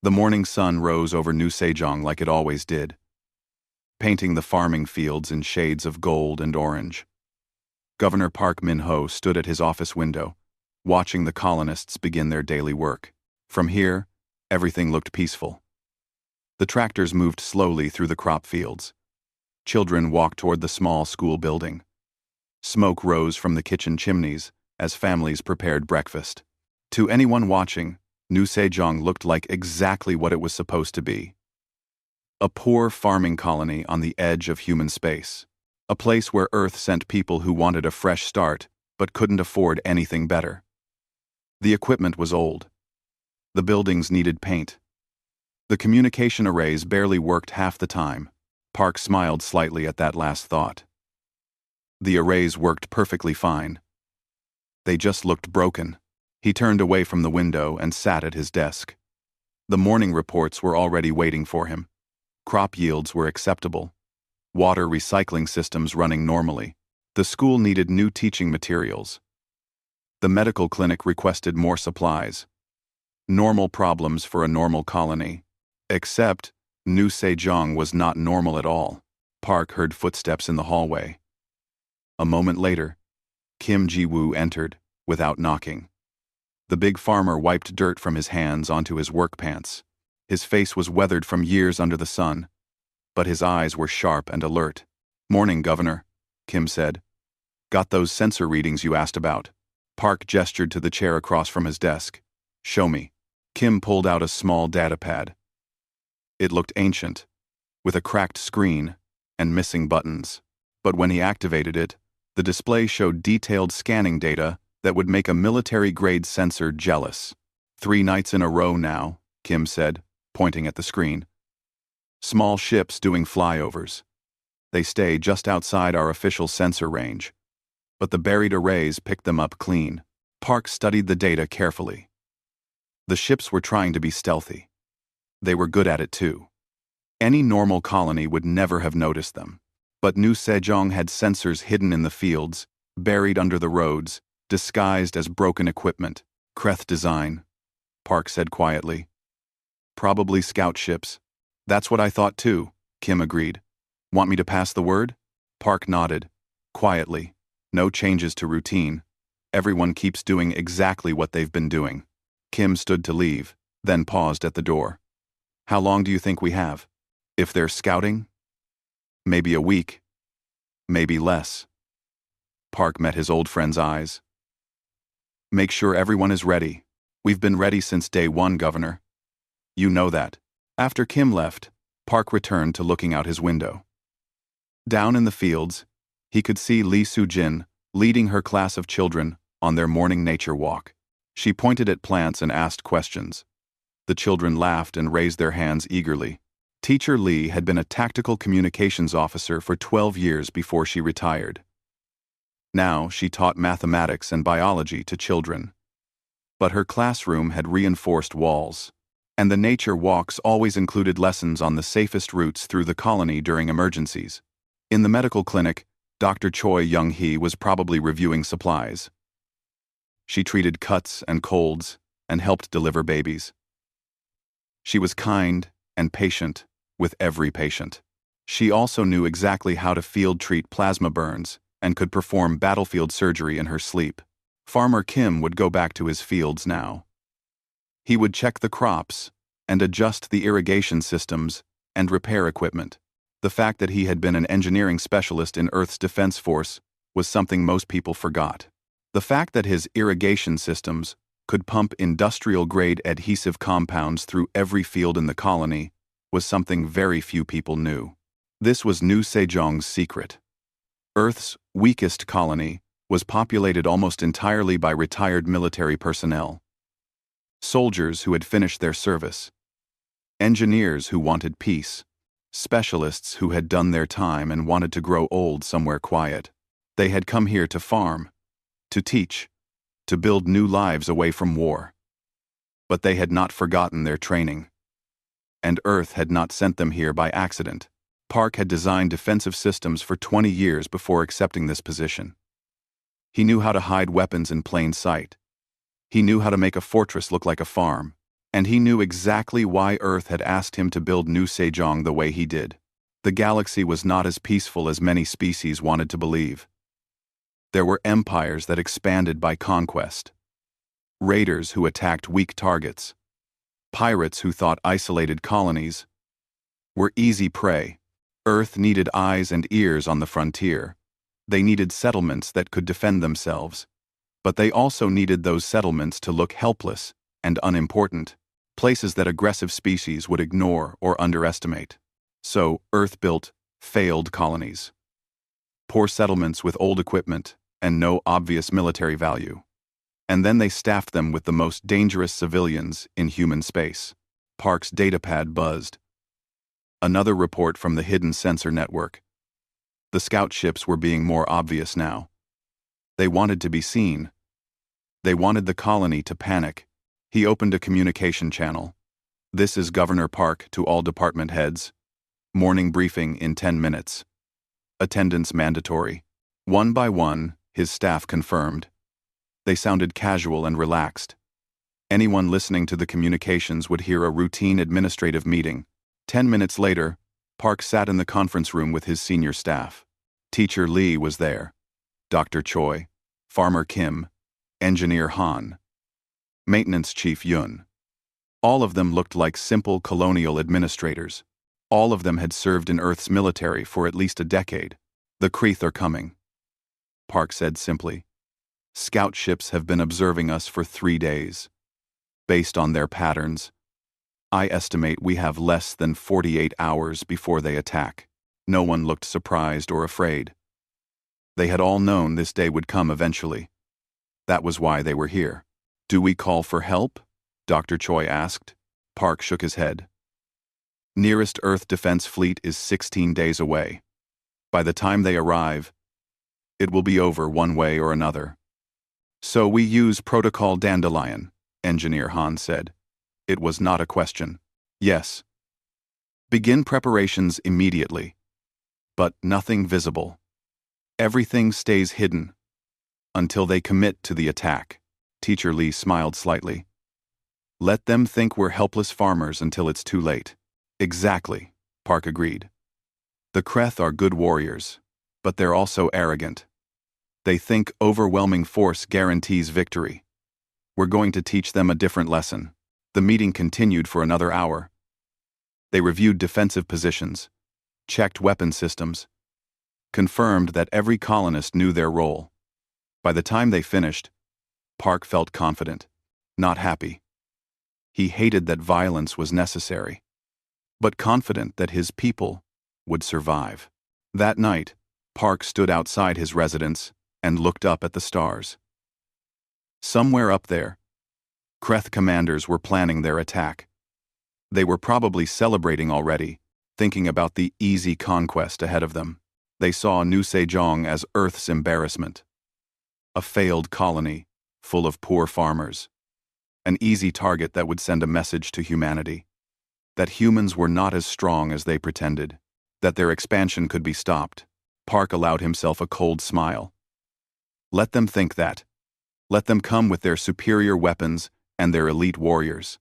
The morning sun rose over New Sejong like it always did, painting the farming fields in shades of gold and orange. Governor Park Min-ho stood at his office window, watching the colonists begin their daily work. From here, everything looked peaceful. The tractors moved slowly through the crop fields. Children walked toward the small school building. Smoke rose from the kitchen chimneys as families prepared breakfast. To anyone watching, New Sejong looked like exactly what it was supposed to be. A poor farming colony on the edge of human space. A place where Earth sent people who wanted a fresh start but couldn't afford anything better. The equipment was old. The buildings needed paint. The communication arrays barely worked half the time. Park smiled slightly at that last thought. The arrays worked perfectly fine. They just looked broken. He turned away from the window and sat at his desk. The morning reports were already waiting for him. Crop yields were acceptable. Water recycling systems running normally. The school needed new teaching materials. The medical clinic requested more supplies. Normal problems for a normal colony. Except, New Sejong was not normal at all. Park heard footsteps in the hallway. A moment later, Kim Ji-woo entered, without knocking. The big farmer wiped dirt from his hands onto his work pants. His face was weathered from years under the sun, but his eyes were sharp and alert. "Morning, Governor," Kim said. "Got those sensor readings you asked about?" Park gestured to the chair across from his desk. "Show me." Kim pulled out a small data pad. It looked ancient, with a cracked screen and missing buttons. But when he activated it, the display showed detailed scanning data that would make a military-grade sensor jealous. "3 nights in a row now," Kim said, pointing at the screen. "Small ships doing flyovers. They stay just outside our official sensor range, but the buried arrays picked them up clean." Park studied the data carefully. The ships were trying to be stealthy. They were good at it too. Any normal colony would never have noticed them. But New Sejong had sensors hidden in the fields, buried under the roads, disguised as broken equipment. "Kreth design," Park said quietly. "Probably scout ships." "That's what I thought too," Kim agreed. "Want me to pass the word?" Park nodded, quietly. No changes to routine. Everyone keeps doing exactly what they've been doing. Kim stood to leave, then paused at the door. "How long do you think we have? If they're scouting? Maybe a week. Maybe less." Park met his old friend's eyes. "Make sure everyone is ready. We've been ready since day one, Governor. You know that." After Kim left, Park returned to looking out his window. Down in the fields, he could see Lee Soo-jin leading her class of children on their morning nature walk. She pointed at plants and asked questions. The children laughed and raised their hands eagerly. Teacher Lee had been a tactical communications officer for 12 years before she retired. Now she taught mathematics and biology to children. But her classroom had reinforced walls, and the nature walks always included lessons on the safest routes through the colony during emergencies. In the medical clinic, Dr. Choi Young-hee was probably reviewing supplies. She treated cuts and colds and helped deliver babies. She was kind and patient with every patient. She also knew exactly how to field treat plasma burns and could perform battlefield surgery in her sleep. Farmer Kim would go back to his fields now. He would check the crops and adjust the irrigation systems and repair equipment. The fact that he had been an engineering specialist in Earth's Defense Force was something most people forgot. The fact that his irrigation systems could pump industrial-grade adhesive compounds through every field in the colony was something very few people knew. This was New Sejong's secret. Earth's weakest colony was populated almost entirely by retired military personnel. Soldiers who had finished their service. Engineers who wanted peace. Specialists who had done their time and wanted to grow old somewhere quiet. They had come here to farm, to teach, to build new lives away from war. But they had not forgotten their training. And Earth had not sent them here by accident. Park had designed defensive systems for 20 years before accepting this position. He knew how to hide weapons in plain sight. He knew how to make a fortress look like a farm. And he knew exactly why Earth had asked him to build New Sejong the way he did. The galaxy was not as peaceful as many species wanted to believe. There were empires that expanded by conquest, raiders who attacked weak targets, pirates who thought isolated colonies were easy prey. Earth needed eyes and ears on the frontier. They needed settlements that could defend themselves. But they also needed those settlements to look helpless and unimportant, places that aggressive species would ignore or underestimate. So, Earth built failed colonies. Poor settlements with old equipment and no obvious military value. And then they staffed them with the most dangerous civilians in human space. Park's datapad buzzed. Another report from the hidden sensor network. The scout ships were being more obvious now. They wanted to be seen. They wanted the colony to panic. He opened a communication channel. "This is Governor Park to all department heads. Morning briefing in 10 minutes. Attendance mandatory." One by one, his staff confirmed. They sounded casual and relaxed. Anyone listening to the communications would hear a routine administrative meeting. 10 minutes later, Park sat in the conference room with his senior staff. Teacher Lee was there. Dr. Choi, Farmer Kim, Engineer Han, Maintenance Chief Yun. All of them looked like simple colonial administrators. All of them had served in Earth's military for at least a decade. "The Kreeth are coming," Park said simply. "Scout ships have been observing us for 3 days. Based on their patterns, I estimate we have less than 48 hours before they attack." No one looked surprised or afraid. They had all known this day would come eventually. That was why they were here. "Do we call for help?" Dr. Choi asked. Park shook his head. "Nearest Earth defense fleet is 16 days away. By the time they arrive, it will be over one way or another. So we use Protocol Dandelion," Engineer Han said. It was not a question. "Yes. Begin preparations immediately. But nothing visible. Everything stays hidden until they commit to the attack." Teacher Lee smiled slightly. "Let them think we're helpless farmers until it's too late." "Exactly," Park agreed. "The Kreeth are good warriors, but they're also arrogant. They think overwhelming force guarantees victory. We're going to teach them a different lesson." The meeting continued for another hour. They reviewed defensive positions, checked weapon systems, confirmed that every colonist knew their role. By the time they finished, Park felt confident, not happy. He hated that violence was necessary, but confident that his people would survive. That night, Park stood outside his residence and looked up at the stars. Somewhere up there, Kreeth commanders were planning their attack. They were probably celebrating already, thinking about the easy conquest ahead of them. They saw New Sejong as Earth's embarrassment. A failed colony, full of poor farmers. An easy target that would send a message to humanity. That humans were not as strong as they pretended. That their expansion could be stopped. Park allowed himself a cold smile. Let them think that. Let them come with their superior weapons and their elite warriors.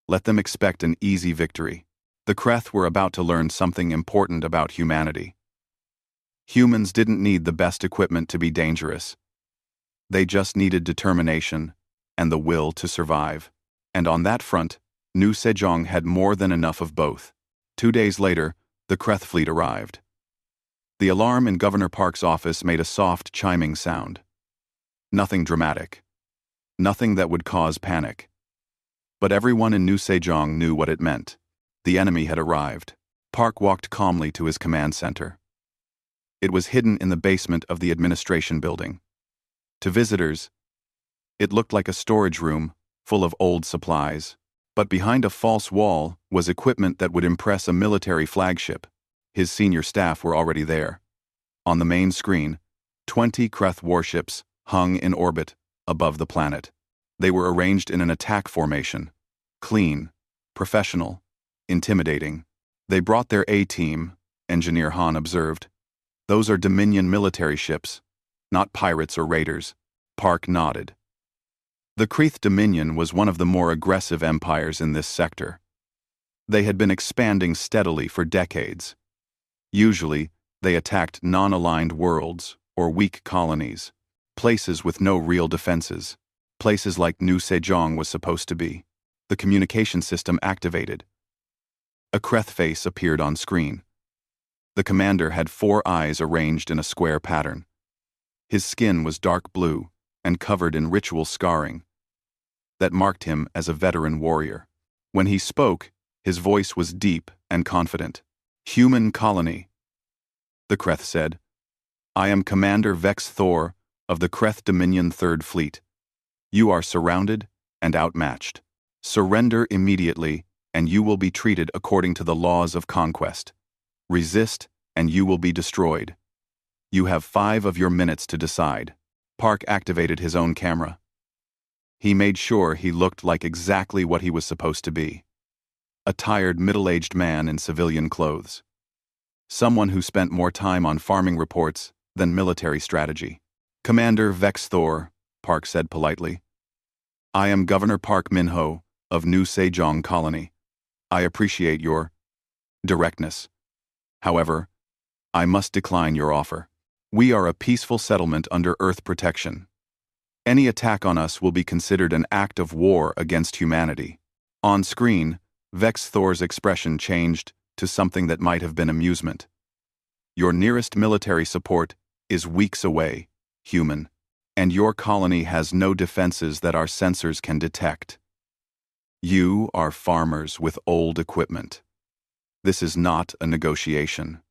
Let them expect an easy victory. The Kreeth were about to learn something important about humanity. Humans didn't need the best equipment to be dangerous. They just needed determination and the will to survive. And on that front, New Sejong had more than enough of both. 2 days later, the Kreeth fleet arrived. The alarm in Governor Park's office made a soft chiming sound. Nothing dramatic. Nothing that would cause panic. But everyone in New Sejong knew what it meant. The enemy had arrived. Park walked calmly to his command center. It was hidden in the basement of the administration building. To visitors, it looked like a storage room full of old supplies. But behind a false wall was equipment that would impress a military flagship. His senior staff were already there. On the main screen, 20 Kreeth warships hung in orbit above the planet. They were arranged in an attack formation. Clean, professional, intimidating. "They brought their A-team," Engineer Han observed. "Those are Dominion military ships, not pirates or raiders." Park nodded. The Kreeth Dominion was one of the more aggressive empires in this sector. They had been expanding steadily for decades. Usually, they attacked non-aligned worlds or weak colonies, places with no real defenses, places like New Sejong was supposed to be. The communication system activated. A Kreeth face appeared on screen. The commander had 4 eyes arranged in a square pattern. His skin was dark blue and covered in ritual scarring that marked him as a veteran warrior. When he spoke, his voice was deep and confident. "Human colony," the Kreeth said. "I am Commander Vex Thor of the Kreeth Dominion 3rd Fleet. You are surrounded and outmatched. Surrender immediately, and you will be treated according to the laws of conquest. Resist, and you will be destroyed. You have 5 of your minutes to decide." Park activated his own camera. He made sure he looked like exactly what he was supposed to be. A tired, middle-aged man in civilian clothes. Someone who spent more time on farming reports than military strategy. "Commander Vex Thor," Park said politely. "I am Governor Park Min-ho of New Sejong Colony. I appreciate your directness. However, I must decline your offer. We are a peaceful settlement under Earth protection. Any attack on us will be considered an act of war against humanity." On screen, Vex Thor's expression changed to something that might have been amusement. "Your nearest military support is weeks away, human, and your colony has no defenses that our sensors can detect. You are farmers with old equipment. This is not a negotiation.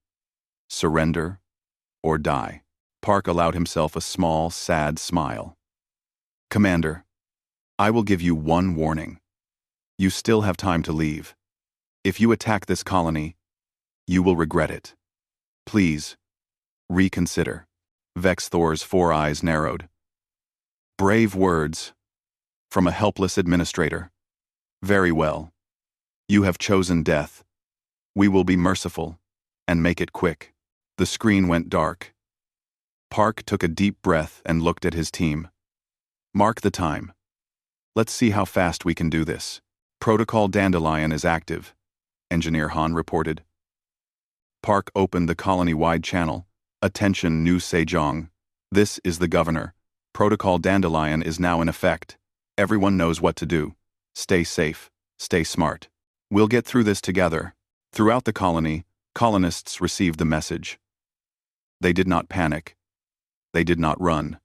Surrender or die." Park allowed himself a small, sad smile. "Commander, I will give you one warning. You still have time to leave. If you attack this colony, you will regret it. Please, reconsider." Vex Thor's 4 eyes narrowed. Brave words from a helpless administrator. "Very well. You have chosen death. We will be merciful and make it quick." The screen went dark. Park took a deep breath and looked at his team. "Mark the time. Let's see how fast we can do this." "Protocol Dandelion is active," Engineer Han reported. Park opened the colony-wide channel. "Attention, New Sejong. This is the governor. Protocol Dandelion is now in effect. Everyone knows what to do. Stay safe. Stay smart. We'll get through this together." Throughout the colony, colonists received the message. They did not panic. They did not run.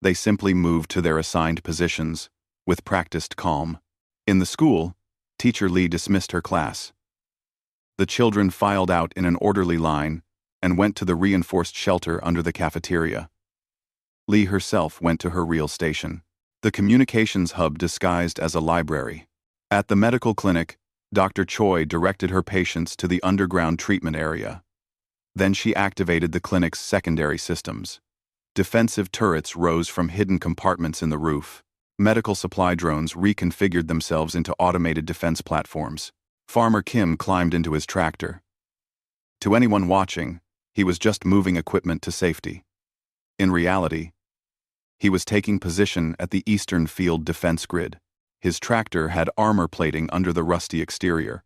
They simply moved to their assigned positions, with practiced calm. In the school, Teacher Lee dismissed her class. The children filed out in an orderly line and went to the reinforced shelter under the cafeteria. Lee herself went to her real station, the communications hub disguised as a library. At the medical clinic, Dr. Choi directed her patients to the underground treatment area. Then she activated the clinic's secondary systems. Defensive turrets rose from hidden compartments in the roof. Medical supply drones reconfigured themselves into automated defense platforms. Farmer Kim climbed into his tractor. To anyone watching, he was just moving equipment to safety. In reality, he was taking position at the eastern field defense grid. His tractor had armor plating under the rusty exterior.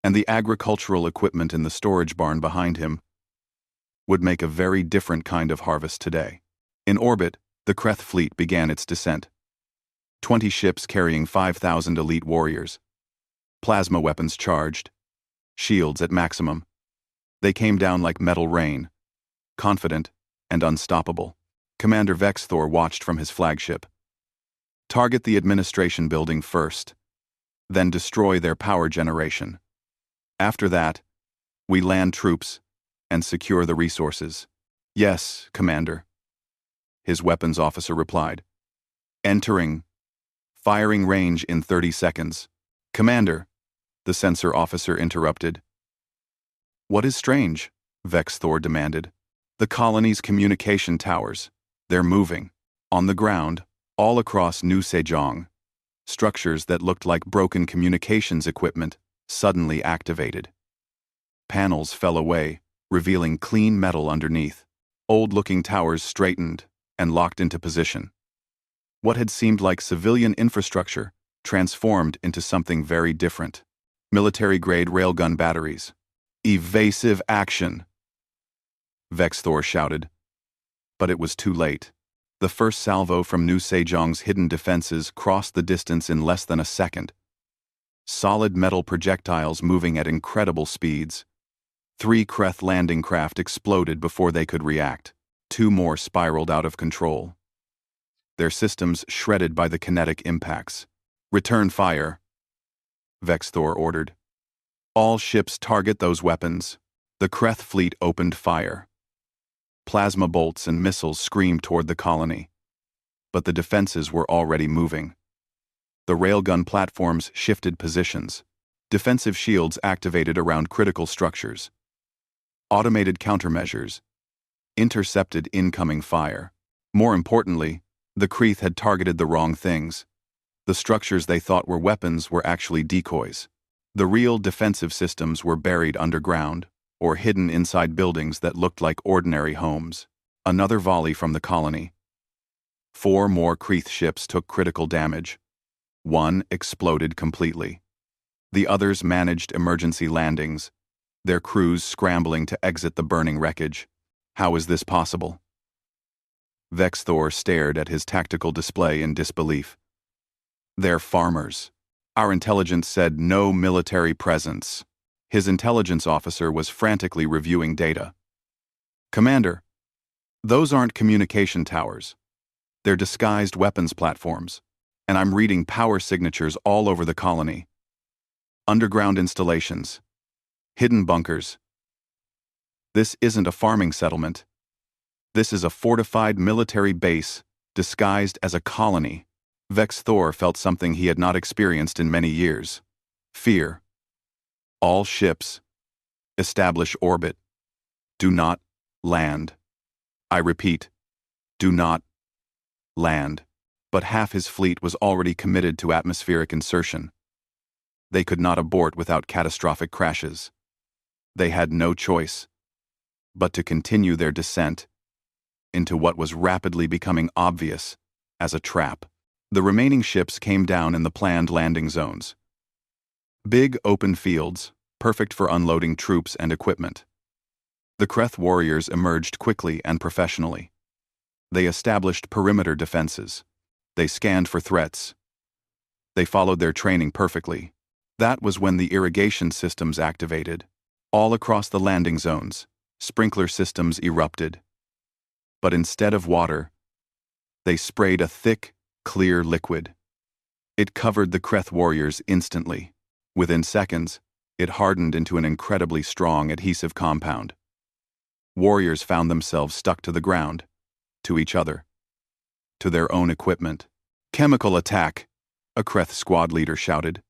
And the agricultural equipment in the storage barn behind him would make a very different kind of harvest today. In orbit, the Kreeth fleet began its descent. 20 ships carrying 5,000 elite warriors. Plasma weapons charged. Shields at maximum. They came down like metal rain, confident and unstoppable. Commander Vex Thor watched from his flagship. "Target the administration building first, then destroy their power generation. After that, we land troops and secure the resources." "Yes, Commander," his weapons officer replied. "Entering. Firing range in 30 seconds. "Commander," the sensor officer interrupted. "What is strange?" Vex Thor demanded. "The colony's communication towers. They're moving. On the ground, all across New Sejong. Structures that looked like broken communications equipment suddenly activated. Panels fell away, revealing clean metal underneath. Old-looking towers straightened and locked into position. What had seemed like civilian infrastructure transformed into something very different. Military-grade railgun batteries. Evasive action! Vexthor shouted. But it was too late. The first salvo from New Sejong's hidden defenses crossed the distance in less than a second. Solid metal projectiles moving at incredible speeds. 3 Kreth landing craft exploded before they could react. 2 more spiraled out of control. Their systems shredded by the kinetic impacts. Return fire, Vexthor ordered. All ships target those weapons. The Kreth fleet opened fire. Plasma bolts and missiles screamed toward the colony. But the defenses were already moving. The railgun platforms shifted positions. Defensive shields activated around critical structures. Automated countermeasures intercepted incoming fire. More importantly, the Kreth had targeted the wrong things. The structures they thought were weapons were actually decoys. The real defensive systems were buried underground, or hidden inside buildings that looked like ordinary homes. Another volley from the colony. 4 more Kreth ships took critical damage. 1 exploded completely. The others managed emergency landings, their crews scrambling to exit the burning wreckage. How is this possible? Vexthor stared at his tactical display in disbelief. They're farmers. Our intelligence said no military presence. His intelligence officer was frantically reviewing data. Commander, those aren't communication towers. They're disguised weapons platforms, and I'm reading power signatures all over the colony. Underground installations. Hidden bunkers. This isn't a farming settlement. This is a fortified military base, disguised as a colony. Vexthor felt something he had not experienced in many years. Fear. All ships. Establish orbit. Do not land. I repeat, do not land. But half his fleet was already committed to atmospheric insertion. They could not abort without catastrophic crashes. They had no choice but to continue their descent into what was rapidly becoming obvious as a trap. The remaining ships came down in the planned landing zones. Big open fields, perfect for unloading troops and equipment. The Kreth warriors emerged quickly and professionally. They established perimeter defenses. They scanned for threats. They followed their training perfectly. That was when the irrigation systems activated. All across the landing zones, sprinkler systems erupted. But instead of water, they sprayed a thick, clear liquid. It covered the Kreth warriors instantly. Within seconds, it hardened into an incredibly strong adhesive compound. Warriors found themselves stuck to the ground, to each other, to their own equipment. Chemical attack, a Kreth squad leader shouted.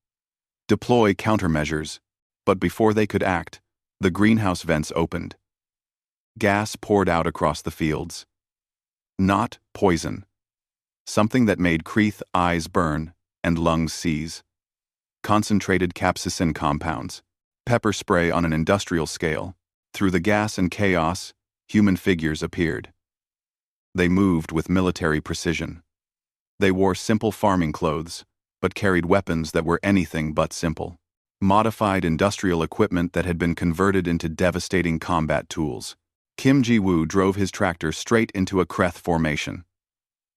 Deploy countermeasures. But before they could act, the greenhouse vents opened. Gas poured out across the fields. Not poison. Something that made Kreth eyes burn and lungs seize. Concentrated capsaicin compounds. Pepper spray on an industrial scale. Through the gas and chaos, human figures appeared. They moved with military precision. They wore simple farming clothes, but carried weapons that were anything but simple. Modified industrial equipment that had been converted into devastating combat tools. Kim Ji-woo drove his tractor straight into a Kreth formation.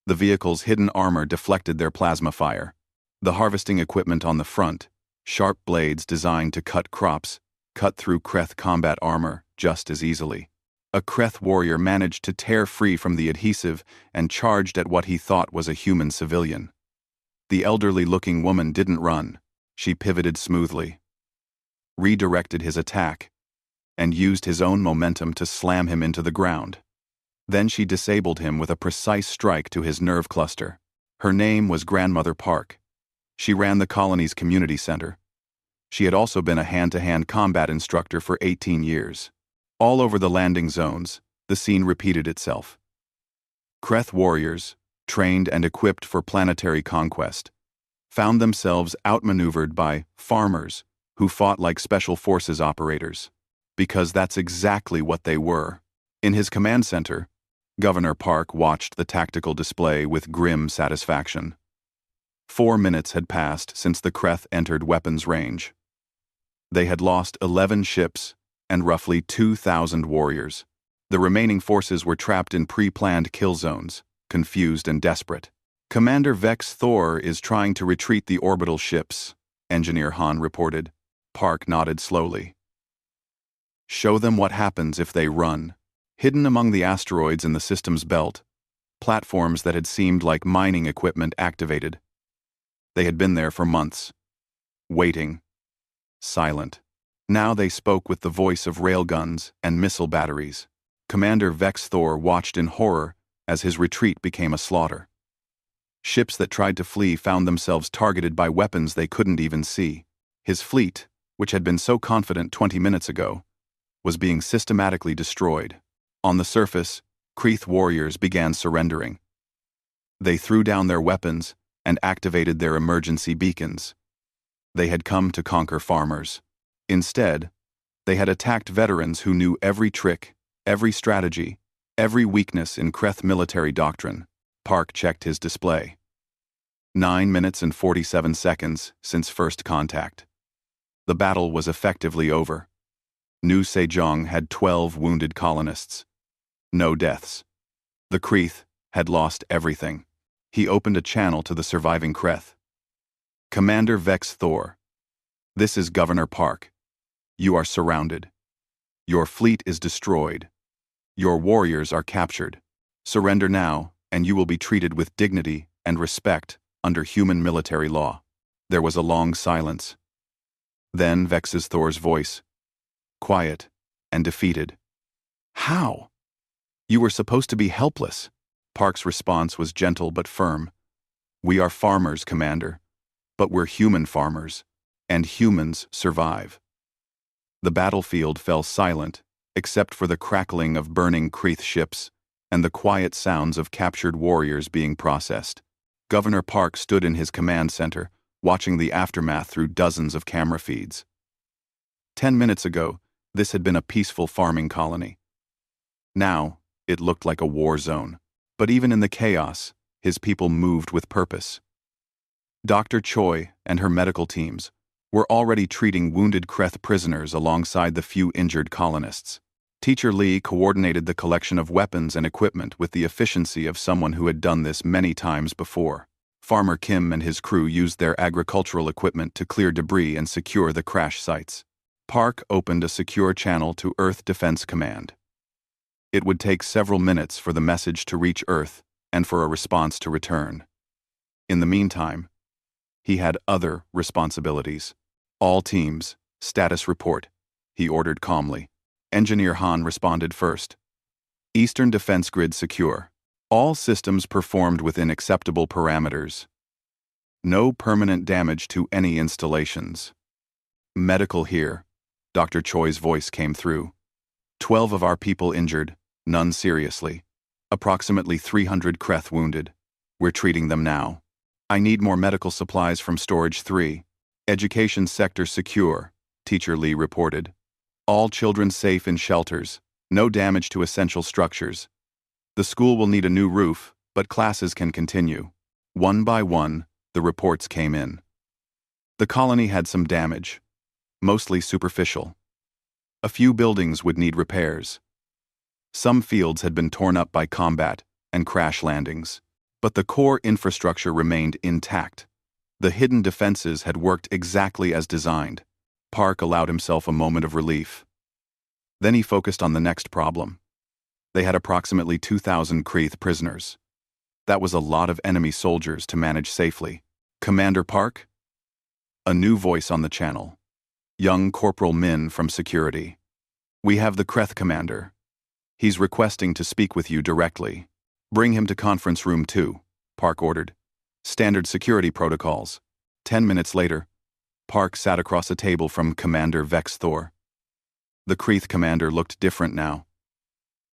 The vehicle's hidden armor deflected their plasma fire. The harvesting equipment on the front, sharp blades designed to cut crops, cut through Kreth combat armor just as easily. A Kreth warrior managed to tear free from the adhesive and charged at what he thought was a human civilian. The elderly-looking woman didn't run. She pivoted smoothly, redirected his attack, and used his own momentum to slam him into the ground. Then she disabled him with a precise strike to his nerve cluster. Her name was Grandmother Park. She ran the colony's community center. She had also been a hand-to-hand combat instructor for 18 years. All over the landing zones, the scene repeated itself. Kreth warriors, trained and equipped for planetary conquest, found themselves outmaneuvered by farmers who fought like special forces operators. Because that's exactly what they were. In his command center, Governor Park watched the tactical display with grim satisfaction. 4 minutes had passed since the Kreth entered weapons range. They had lost 11 ships and roughly 2,000 warriors. The remaining forces were trapped in pre-planned kill zones, confused and desperate. Commander Vex Thor is trying to retreat the orbital ships, Engineer Han reported. Park nodded slowly. Show them what happens if they run. Hidden among the asteroids in the system's belt, platforms that had seemed like mining equipment activated. They had been there for months. Waiting. Silent. Now they spoke with the voice of railguns and missile batteries. Commander Vex Thor watched in horror as his retreat became a slaughter. Ships that tried to flee found themselves targeted by weapons they couldn't even see. His fleet, which had been so confident 20 minutes ago, was being systematically destroyed. On the surface, Kreth warriors began surrendering. They threw down their weapons and activated their emergency beacons. They had come to conquer farmers. Instead, they had attacked veterans who knew every trick, every strategy, every weakness in Kreth military doctrine. Park checked his display. 9 minutes and 47 seconds since first contact. The battle was effectively over. New Sejong had 12 wounded colonists. No deaths. The Kreth had lost everything. He opened a channel to the surviving Kreth. Commander Vex Thor. This is Governor Park. You are surrounded. Your fleet is destroyed. Your warriors are captured. Surrender now, and you will be treated with dignity and respect under human military law. There was a long silence. Then Vex's Thor's voice. Quiet and defeated. How? You were supposed to be helpless. Park's response was gentle but firm. We are farmers, Commander, but we're human farmers, and humans survive. The battlefield fell silent, except for the crackling of burning Kreth ships and the quiet sounds of captured warriors being processed. Governor Park stood in his command center, watching the aftermath through dozens of camera feeds. 10 minutes ago, this had been a peaceful farming colony. Now, it looked like a war zone. But even in the chaos, his people moved with purpose. Dr. Choi and her medical teams were already treating wounded Kreth prisoners alongside the few injured colonists. Teacher Lee coordinated the collection of weapons and equipment with the efficiency of someone who had done this many times before. Farmer Kim and his crew used their agricultural equipment to clear debris and secure the crash sites. Park opened a secure channel to Earth Defense Command. It would take several minutes for the message to reach Earth and for a response to return. In the meantime, he had other responsibilities. All teams, status report, he ordered calmly. Engineer Han responded first. Eastern Defense Grid secure. All systems performed within acceptable parameters. No permanent damage to any installations. Medical here, Dr. Choi's voice came through. 12 of our people injured, none seriously. Approximately 300 Kreth wounded. We're treating them now. I need more medical supplies from Storage 3. Education sector secure, Teacher Lee reported. All children safe in shelters. No damage to essential structures. The school will need a new roof, but classes can continue. One by one, the reports came in. The colony had some damage, mostly superficial. A few buildings would need repairs. Some fields had been torn up by combat and crash landings, but the core infrastructure remained intact. The hidden defenses had worked exactly as designed. Park allowed himself a moment of relief. Then he focused on the next problem. They had approximately 2,000 Kreth prisoners. That was a lot of enemy soldiers to manage safely. Commander Park? A new voice on the channel. Young Corporal Min from Security. We have the Kreth commander. He's requesting to speak with you directly. Bring him to conference room 2, Park ordered. Standard security protocols. 10 minutes later, Park sat across a table from Commander Vex Thor. The Kreth commander looked different now.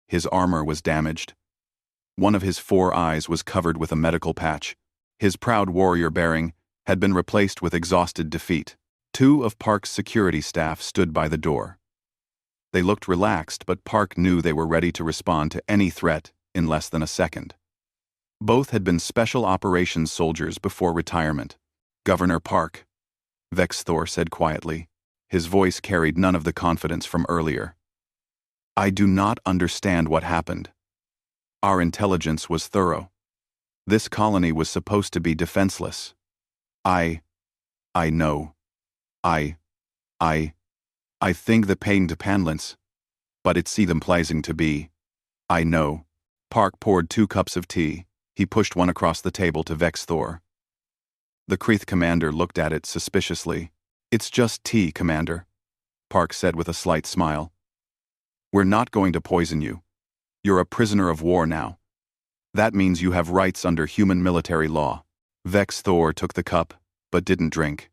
His armor was damaged. One of his 4 eyes was covered with a medical patch. His proud warrior bearing had been replaced with exhausted defeat. 2 of Park's security staff stood by the door. They looked relaxed, but Park knew they were ready to respond to any threat in less than a second. Both had been special operations soldiers before retirement. "Governor Park," Vex Thor said quietly. His voice carried none of the confidence from earlier. "I do not understand what happened. Our intelligence was thorough. This colony was supposed to be defenseless. I know. I think the pain dependence, but it see them pleasing to be. I know." Park poured 2 cups of tea. He pushed one across the table to Vex Thor. The Kreeth commander looked at it suspiciously. "It's just tea, Commander," Park said with a slight smile. "We're not going to poison you. You're a prisoner of war now. That means you have rights under human military law." Vex Thor took the cup, but didn't drink.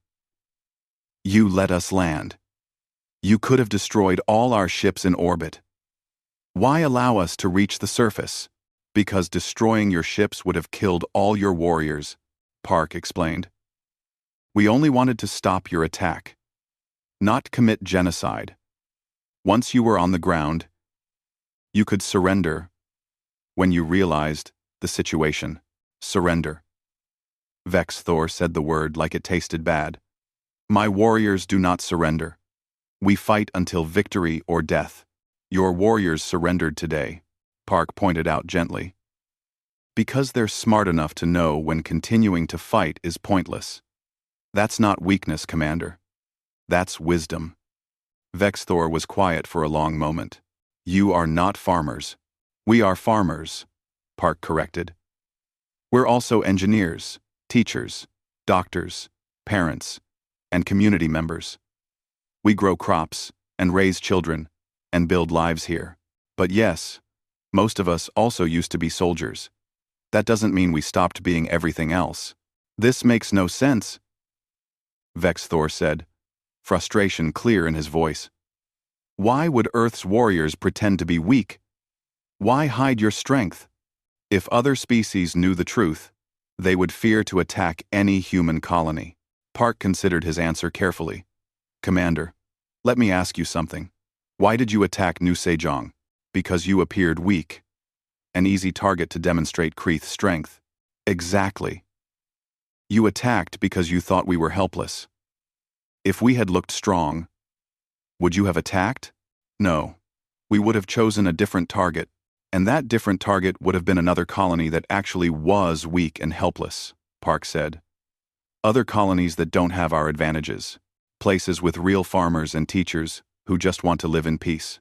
"You let us land. You could have destroyed all our ships in orbit. Why allow us to reach the surface? Because destroying your ships would have killed all your warriors," Park explained. "We only wanted to stop your attack, not commit genocide. Once you were on the ground, you could surrender when you realized the situation. Surrender." Vex Thor said the word like it tasted bad. "My warriors do not surrender. We fight until victory or death. Your warriors surrendered today," Park pointed out gently. "Because they're smart enough to know when continuing to fight is pointless. That's not weakness, Commander. That's wisdom." Vex Thor was quiet for a long moment. "You are not farmers. We are farmers," Park corrected. "We're also engineers, teachers, doctors, parents, and community members. We grow crops and raise children and build lives here. But yes, most of us also used to be soldiers. That doesn't mean we stopped being everything else." "This makes no sense," Vex Thor said, frustration clear in his voice. "Why would Earth's warriors pretend to be weak? Why hide your strength? If other species knew the truth, they would fear to attack any human colony." Park considered his answer carefully. "Commander, let me ask you something. Why did you attack New Sejong? Because you appeared weak. An easy target to demonstrate Kreeth's strength." "Exactly. You attacked because you thought we were helpless. If we had looked strong, would you have attacked? No. We would have chosen a different target, and that different target would have been another colony that actually was weak and helpless," Park said. "Other colonies that don't have our advantages. Places with real farmers and teachers who just want to live in peace.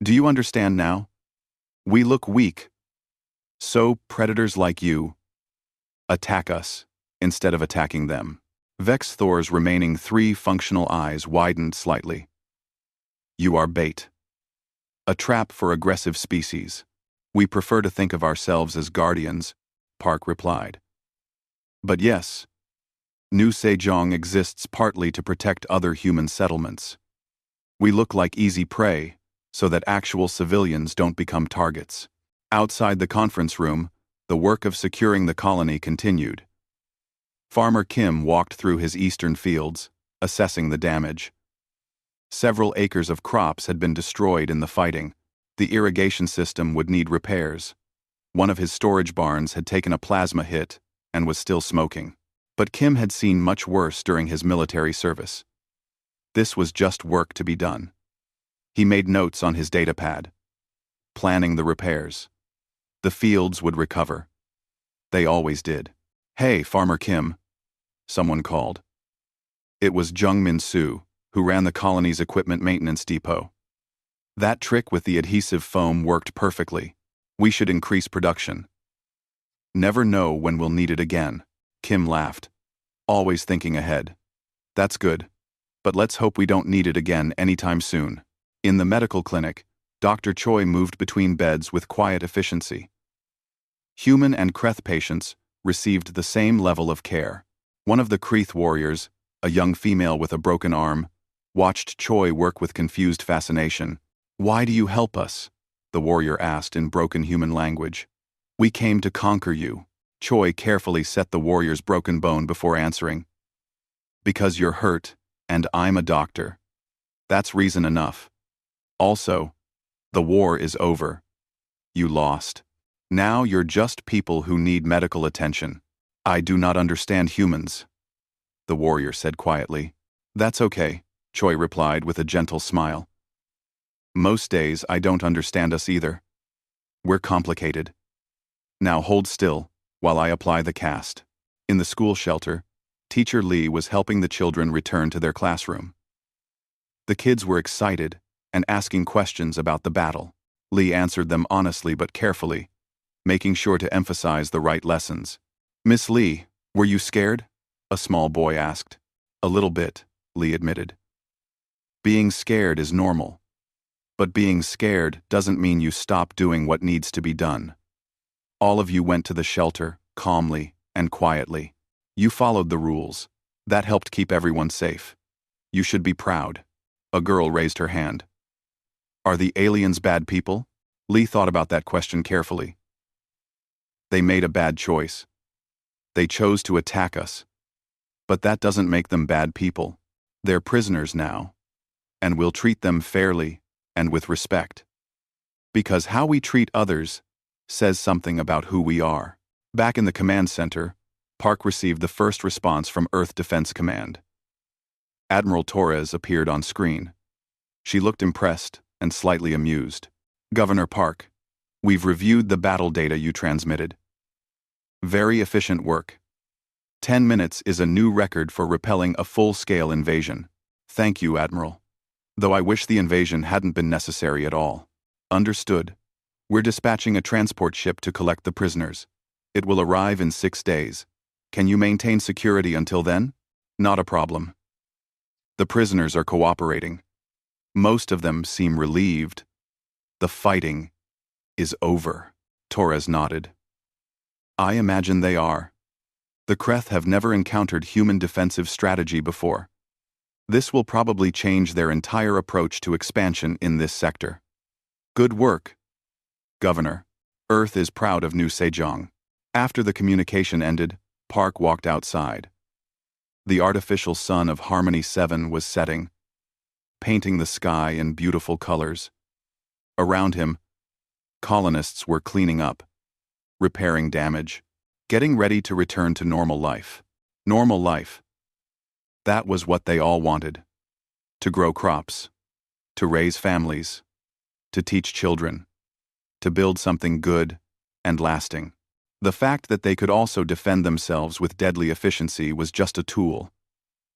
Do you understand now? We look weak. So predators like you attack us instead of attacking them." Vex Thor's remaining 3 functional eyes widened slightly. "You are bait. A trap for aggressive species. We prefer to think of ourselves as guardians," Park replied. "But yes, New Sejong exists partly to protect other human settlements. We look like easy prey, so that actual civilians don't become targets." Outside the conference room, the work of securing the colony continued. Farmer Kim walked through his eastern fields, assessing the damage. Several acres of crops had been destroyed in the fighting. The irrigation system would need repairs. One of his storage barns had taken a plasma hit and was still smoking. But Kim had seen much worse during his military service. This was just work to be done. He made notes on his datapad, planning the repairs. The fields would recover. They always did. "Hey, Farmer Kim," someone called. It was Jung Min Soo, who ran the colony's equipment maintenance depot. "That trick with the adhesive foam worked perfectly. We should increase production." "Never know when we'll need it again," Kim laughed, always thinking ahead. "That's good, but let's hope we don't need it again anytime soon." In the medical clinic, Dr. Choi moved between beds with quiet efficiency. Human and Kreeth patients received the same level of care. One of the Kreeth warriors, a young female with a broken arm, watched Choi work with confused fascination. "Why do you help us?" the warrior asked in broken human language. "We came to conquer you." Choi carefully set the warrior's broken bone before answering. "Because you're hurt, and I'm a doctor. That's reason enough. Also, the war is over. You lost." Now you're just people who need medical attention. I do not understand humans, the warrior said quietly. That's okay, Choi replied with a gentle smile. Most days I don't understand us either. We're complicated. Now hold still, while I apply the cast. In the school shelter, Teacher Lee was helping the children return to their classroom. The kids were excited and asking questions about the battle. Lee answered them honestly but carefully, making sure to emphasize the right lessons. Miss Lee, were you scared? A small boy asked. A little bit, Lee admitted. Being scared is normal. But being scared doesn't mean you stop doing what needs to be done. All of you went to the shelter, calmly and quietly. You followed the rules. That helped keep everyone safe. You should be proud. A girl raised her hand. Are the aliens bad people? Lee thought about that question carefully. They made a bad choice. They chose to attack us. But that doesn't make them bad people. They're prisoners now. And we'll treat them fairly and with respect. Because how we treat others says something about who we are. Back in the command center, Park received the first response from Earth Defense Command. Admiral Torres appeared on screen. She looked impressed and slightly amused. Governor Park, we've reviewed the battle data you transmitted. Very efficient work. 10 minutes is a new record for repelling a full-scale invasion. Thank you, Admiral. Though I wish the invasion hadn't been necessary at all. Understood. We're dispatching a transport ship to collect the prisoners. It will arrive in 6 days. Can you maintain security until then? Not a problem. The prisoners are cooperating. Most of them seem relieved. The fighting is over. Torres nodded. I imagine they are. The Kreth have never encountered human defensive strategy before. This will probably change their entire approach to expansion in this sector. Good work, Governor. Earth is proud of New Sejong. After the communication ended, Park walked outside. The artificial sun of Harmony 7 was setting, painting the sky in beautiful colors. Around him, colonists were cleaning up, repairing damage, getting ready to return to normal life. Normal life. That was what they all wanted. To grow crops, to raise families, to teach children, to build something good and lasting. The fact that they could also defend themselves with deadly efficiency was just a tool,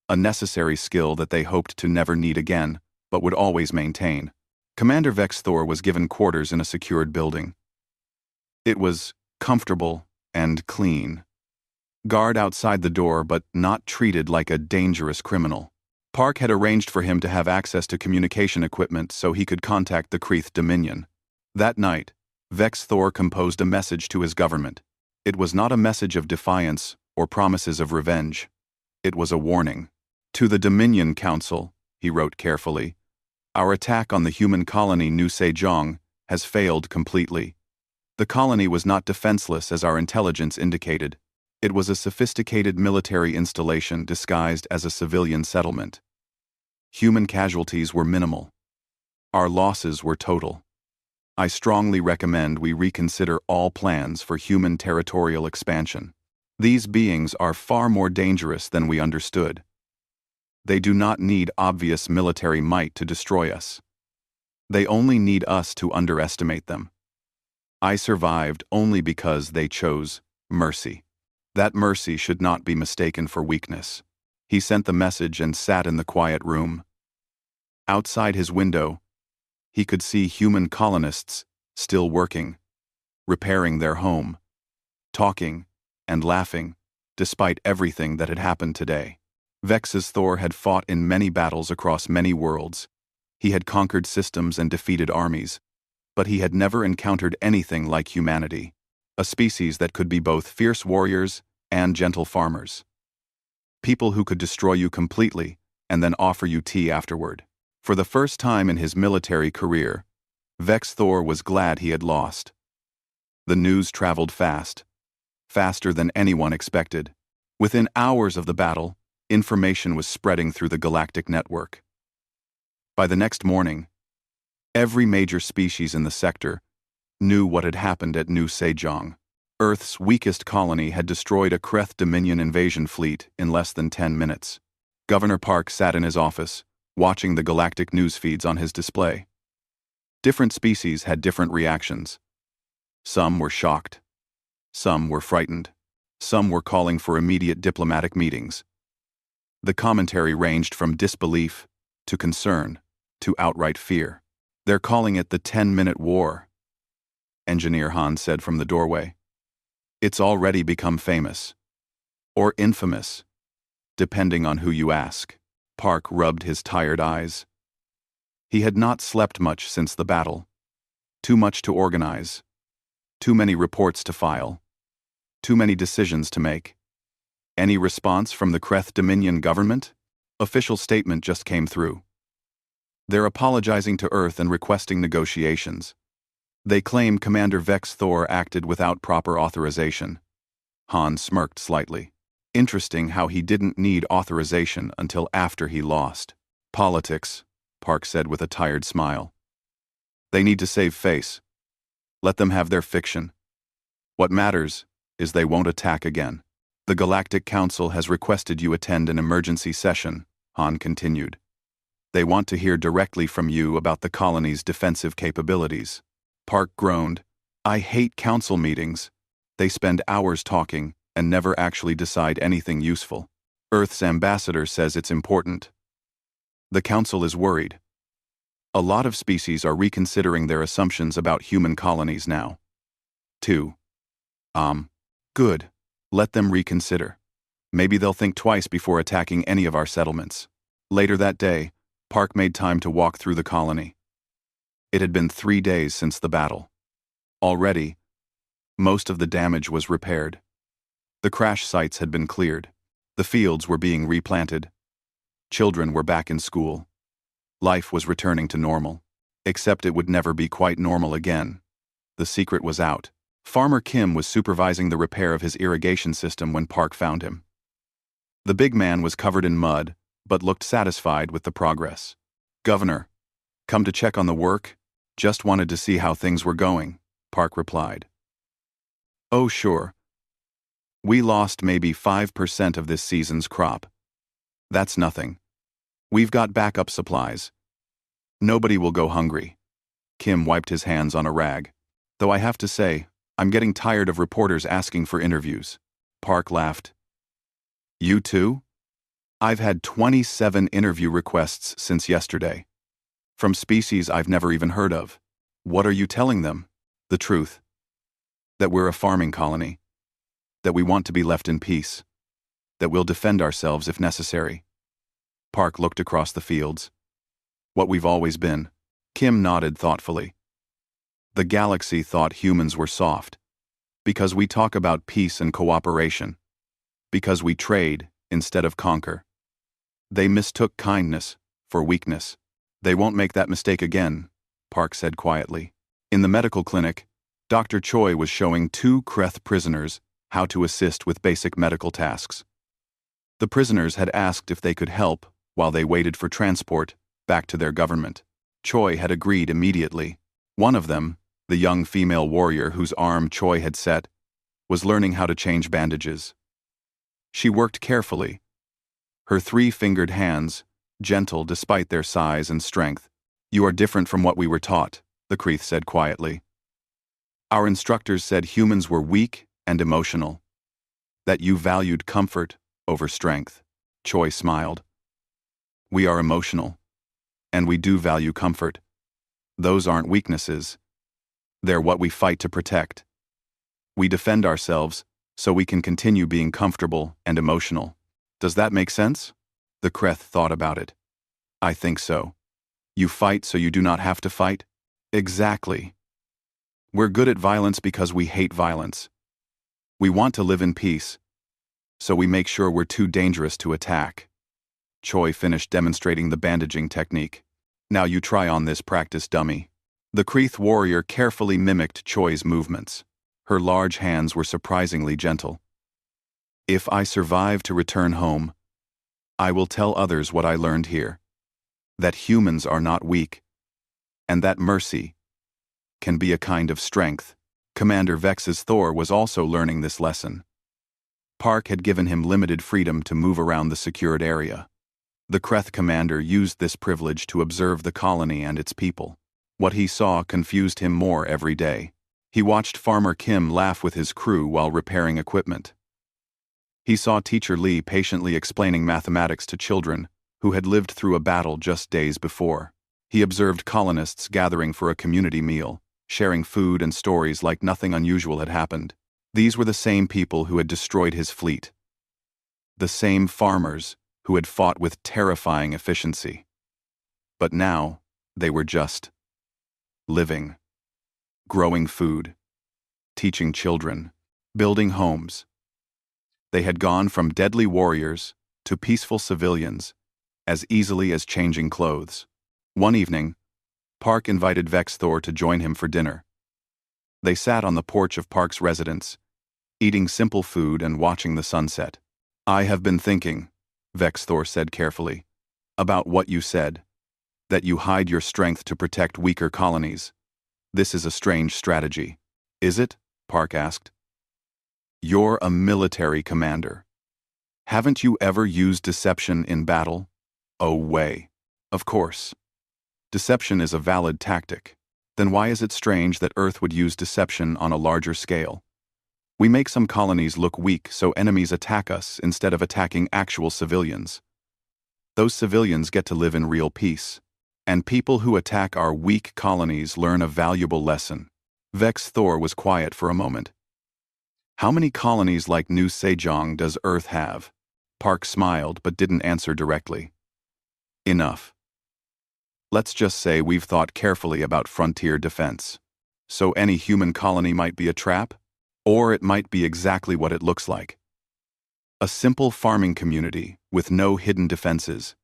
a necessary skill that they hoped to never need again, but would always maintain. Commander Vex Thor was given quarters in a secured building. It was comfortable and clean. Guard outside the door, but not treated like a dangerous criminal. Park had arranged for him to have access to communication equipment so he could contact the Kreeth Dominion. That night, Vex Thor composed a message to his government. It was not a message of defiance or promises of revenge. It was a warning. To the Dominion Council, he wrote carefully, our attack on the human colony New Sejong has failed completely. The colony was not defenseless as our intelligence indicated. It was a sophisticated military installation disguised as a civilian settlement. Human casualties were minimal. Our losses were total. I strongly recommend we reconsider all plans for human territorial expansion. These beings are far more dangerous than we understood. They do not need obvious military might to destroy us. They only need us to underestimate them. I survived only because they chose mercy. That mercy should not be mistaken for weakness. He sent the message and sat in the quiet room. Outside his window, he could see human colonists still working, repairing their home, talking and laughing, despite everything that had happened today. Vex's Thor had fought in many battles across many worlds. He had conquered systems and defeated armies, but he had never encountered anything like humanity, a species that could be both fierce warriors and gentle farmers. People who could destroy you completely and then offer you tea afterward. For the first time in his military career, Vex Thor was glad he had lost. The news traveled fast, faster than anyone expected. Within hours of the battle, information was spreading through the galactic network. By the next morning, every major species in the sector knew what had happened at New Sejong. Earth's weakest colony had destroyed a Kreth Dominion invasion fleet in less than 10 minutes. Governor Park sat in his office, watching the galactic news feeds on his display. Different species had different reactions. Some were shocked. Some were frightened. Some were calling for immediate diplomatic meetings. The commentary ranged from disbelief to concern to outright fear. "They're calling it the 10-minute war," Engineer Han said from the doorway. "It's already become famous. Or infamous, depending on who you ask." Park rubbed his tired eyes. He had not slept much since the battle. Too much to organize. Too many reports to file. Too many decisions to make. Any response from the Kreth Dominion government? Official statement just came through. They're apologizing to Earth and requesting negotiations. They claim Commander Vex Thor acted without proper authorization. Han smirked slightly. Interesting how he didn't need authorization until after he lost. "Politics," Park said with a tired smile. "They need to save face. Let them have their fiction. What matters is they won't attack again." "The Galactic Council has requested you attend an emergency session," Han continued. "They want to hear directly from you about the colony's defensive capabilities." Park groaned. "I hate council meetings. They spend hours talking and never actually decide anything useful. Earth's ambassador says it's important. The council is worried. A lot of species are reconsidering their assumptions about human colonies now." 2. Good. Let them reconsider. Maybe they'll think twice before attacking any of our settlements. Later that day, Park made time to walk through the colony. It had been 3 days since the battle. Already, most of the damage was repaired. The crash sites had been cleared. The fields were being replanted. Children were back in school. Life was returning to normal. Except it would never be quite normal again. The secret was out. Farmer Kim was supervising the repair of his irrigation system when Park found him. The big man was covered in mud, but looked satisfied with the progress. "Governor, come to check on the work? Just wanted to see how things were going," Park replied. "Oh, sure. We lost maybe 5% of this season's crop. That's nothing. We've got backup supplies. Nobody will go hungry." Kim wiped his hands on a rag. "Though I have to say, I'm getting tired of reporters asking for interviews." Park laughed. "You too? I've had 27 interview requests since yesterday. From species I've never even heard of. What are you telling them?" "The truth. That we're a farming colony. That we want to be left in peace. That we'll defend ourselves if necessary." Park looked across the fields. "What we've always been." Kim nodded thoughtfully. "The galaxy thought humans were soft. Because we talk about peace and cooperation. Because we trade instead of conquer. They mistook kindness for weakness. They won't make that mistake again," Park said quietly. In the medical clinic, Dr. Choi was showing 2 Kreth prisoners how to assist with basic medical tasks. The prisoners had asked if they could help while they waited for transport back to their government. Choi had agreed immediately. One of them, the young female warrior whose arm Choi had set, was learning how to change bandages. She worked carefully. Her 3-fingered hands, gentle despite their size and strength. "You are different from what we were taught," the Kreth said quietly. "Our instructors said humans were weak and emotional. That you valued comfort over strength." Choi smiled. "We are emotional. And we do value comfort. Those aren't weaknesses. They're what we fight to protect. We defend ourselves so we can continue being comfortable and emotional. Does that make sense?" The Kreth thought about it. "I think so. You fight so you do not have to fight?" "Exactly. We're good at violence because we hate violence. We want to live in peace, so we make sure we're too dangerous to attack." Choi finished demonstrating the bandaging technique. "Now you try on this practice dummy." The Kreth warrior carefully mimicked Choi's movements. Her large hands were surprisingly gentle. "If I survive to return home, I will tell others what I learned here. That humans are not weak, and that mercy can be a kind of strength. Commander Vex's Thor was also learning this lesson. Park had given him limited freedom to move around the secured area. The Kreth commander used this privilege to observe the colony and its people. What he saw confused him more every day. He watched Farmer Kim laugh with his crew while repairing equipment. He saw Teacher Lee patiently explaining mathematics to children who had lived through a battle just days before. He observed colonists gathering for a community meal, sharing food and stories like nothing unusual had happened. These were the same people who had destroyed his fleet. The same farmers who had fought with terrifying efficiency. But now, they were just living, growing food, teaching children, building homes. They had gone from deadly warriors to peaceful civilians as easily as changing clothes. One evening, Park invited Vex Thor to join him for dinner. They sat on the porch of Park's residence, eating simple food and watching the sunset. "I have been thinking," Vex Thor said carefully, "about what you said, that you hide your strength to protect weaker colonies. This is a strange strategy." "Is it?" Park asked. "You're a military commander. Haven't you ever used deception in battle?" "Oh, way. Of course. Deception is a valid tactic. Then why is it strange that Earth would use deception on a larger scale? We make some colonies look weak so enemies attack us instead of attacking actual civilians. Those civilians get to live in real peace. And people who attack our weak colonies learn a valuable lesson." Vex Thor was quiet for a moment. "How many colonies like New Sejong does Earth have?" Park smiled but didn't answer directly. "Enough. Let's just say we've thought carefully about frontier defense. So any human colony might be a trap, or it might be exactly what it looks like. A simple farming community with no hidden defenses.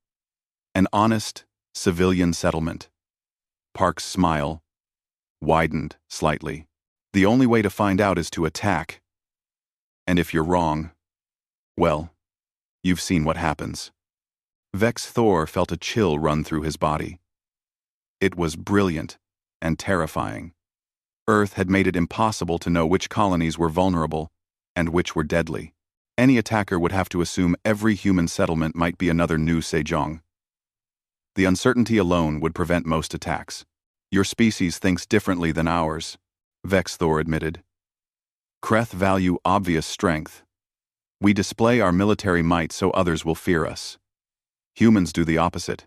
An honest, civilian settlement." Park's smile widened slightly. "The only way to find out is to attack. And if you're wrong, well, you've seen what happens." Vex Thor felt a chill run through his body. It was brilliant and terrifying. Earth had made it impossible to know which colonies were vulnerable and which were deadly. Any attacker would have to assume every human settlement might be another New Sejong. The uncertainty alone would prevent most attacks. "Your species thinks differently than ours," Vex Thor admitted. "Kreth value obvious strength. We display our military might so others will fear us. Humans do the opposite.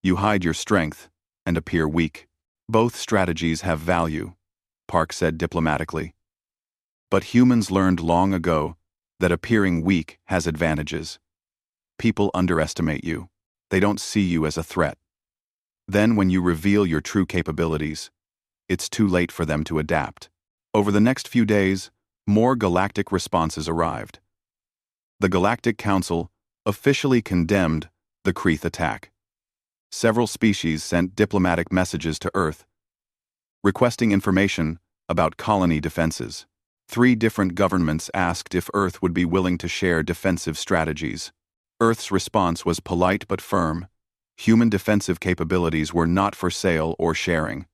You hide your strength and appear weak. Both strategies have value," Park said diplomatically. "But humans learned long ago that appearing weak has advantages. People underestimate you. They don't see you as a threat. Then when you reveal your true capabilities, it's too late for them to adapt." Over the next few days, more galactic responses arrived. The Galactic Council officially condemned the Kreth attack. Several species sent diplomatic messages to Earth, requesting information about colony defenses. 3 different governments asked if Earth would be willing to share defensive strategies. Earth's response was polite but firm. Human defensive capabilities were not for sale or sharing.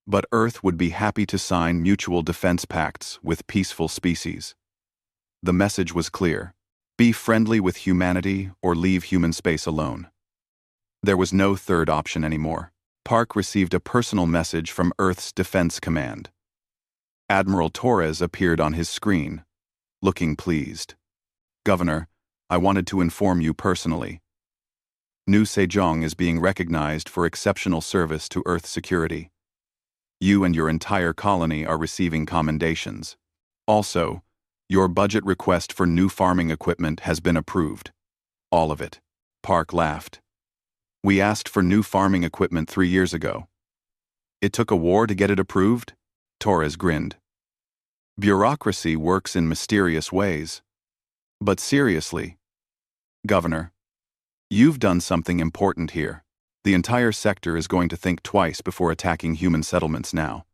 But Earth would be happy to sign mutual defense pacts with peaceful species. The message was clear: be friendly with humanity or leave human space alone. There was no third option anymore. Park received a personal message from Earth's Defense Command. Admiral Torres appeared on his screen, looking pleased. "Governor, I wanted to inform you personally. New Sejong is being recognized for exceptional service to Earth security. You and your entire colony are receiving commendations. Also, your budget request for new farming equipment has been approved. All of it." Park laughed. "We asked for new farming equipment 3 years ago. It took a war to get it approved?" Torres grinned. "Bureaucracy works in mysterious ways. But seriously, Governor, you've done something important here. The entire sector is going to think twice before attacking human settlements now.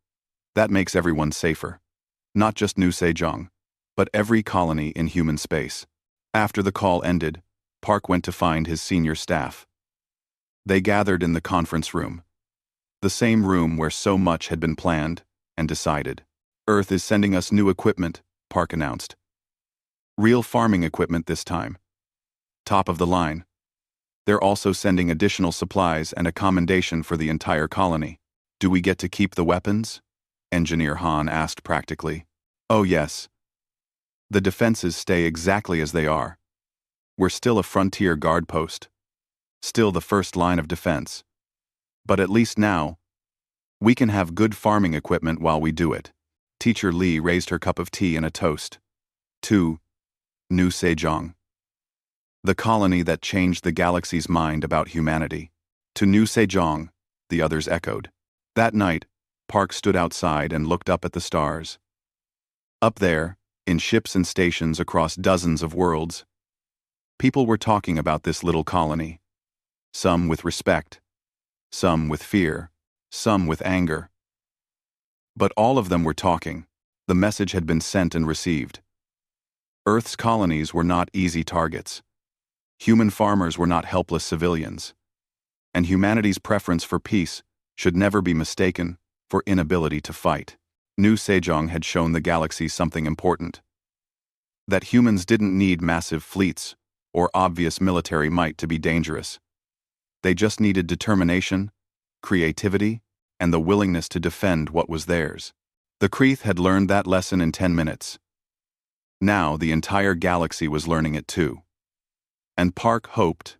That makes everyone safer. Not just New Sejong, but every colony in human space." After the call ended, Park went to find his senior staff. They gathered in the conference room, the same room where so much had been planned and decided. Earth is sending us new equipment, Park announced. Real farming equipment this time. Top of the line. They're also sending additional supplies and a commendation for the entire colony. Do we get to keep the weapons? Engineer Han asked practically. Oh yes. The defenses stay exactly as they are. We're still a frontier guard post. Still the first line of defense. But at least now, we can have good farming equipment while we do it. Teacher Li raised her cup of tea in a toast. To New Sejong. The colony that changed the galaxy's mind about humanity. To New Sejong, the others echoed. That night, Park stood outside and looked up at the stars. Up there, in ships and stations across dozens of worlds, people were talking about this little colony. Some with respect, some with fear, some with anger. But all of them were talking. The message had been sent and received. Earth's colonies were not easy targets. Human farmers were not helpless civilians. And humanity's preference for peace should never be mistaken for inability to fight. New Sejong had shown the galaxy something important. That humans didn't need massive fleets or obvious military might to be dangerous. They just needed determination, creativity, and the willingness to defend what was theirs. The Kreeth had learned that lesson in 10 minutes. Now the entire galaxy was learning it too. And Park hoped,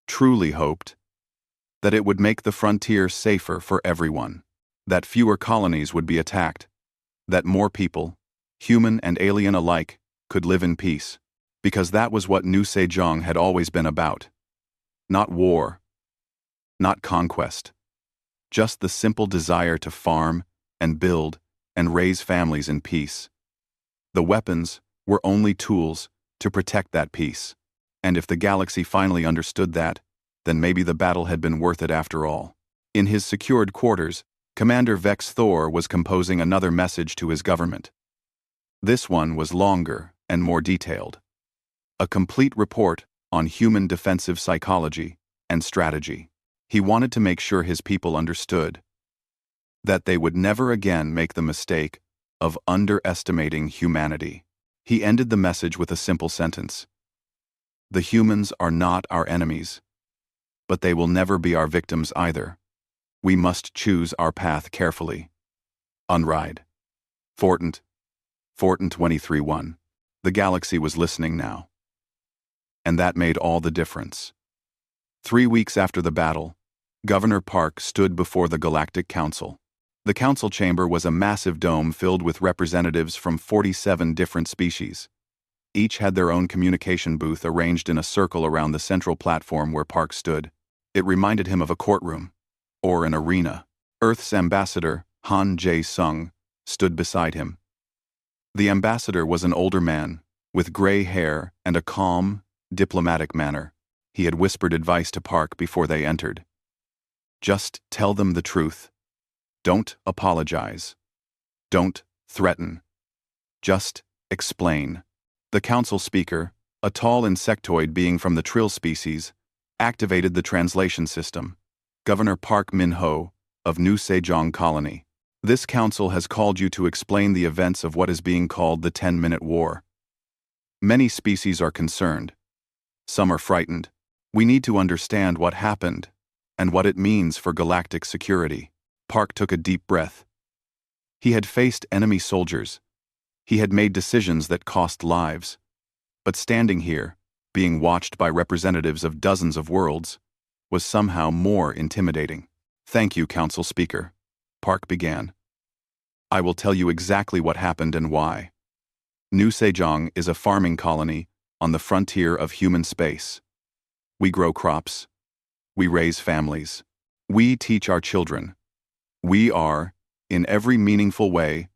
truly hoped, that it would make the frontier safer for everyone. That fewer colonies would be attacked. That more people, human and alien alike, could live in peace. Because that was what New Sejong had always been about. Not war. Not conquest. Just the simple desire to farm and build and raise families in peace. The weapons were only tools to protect that peace. And if the galaxy finally understood that, then maybe the battle had been worth it after all. In his secured quarters, Commander Vex Thor was composing another message to his government. This one was longer and more detailed. A complete report on human defensive psychology and strategy. He wanted to make sure his people understood that they would never again make the mistake of underestimating humanity. He ended the message with a simple sentence. The humans are not our enemies, but they will never be our victims either. We must choose our path carefully. Unride. Fortin 23-1. The galaxy was listening now. And that made all the difference. 3 weeks after the battle, Governor Park stood before the Galactic Council. The council chamber was a massive dome filled with representatives from 47 different species. Each had their own communication booth arranged in a circle around the central platform where Park stood. It reminded him of a courtroom, or an arena. Earth's ambassador, Han Jae-sung, stood beside him. The ambassador was an older man, with gray hair and a calm, diplomatic manner. He had whispered advice to Park before they entered. Just tell them the truth. Don't apologize. Don't threaten. Just explain. The council speaker, a tall insectoid being from the Trill species, activated the translation system. Governor Park Min-ho, of New Sejong Colony. This council has called you to explain the events of what is being called the 10-minute war. Many species are concerned. Some are frightened. We need to understand what happened and what it means for galactic security. Park took a deep breath. He had faced enemy soldiers. He had made decisions that cost lives. But standing here, being watched by representatives of dozens of worlds, was somehow more intimidating. Thank you, Council Speaker, Park began. I will tell you exactly what happened and why. New Sejong is a farming colony on the frontier of human space. We grow crops. We raise families. We teach our children. We are, in every meaningful way,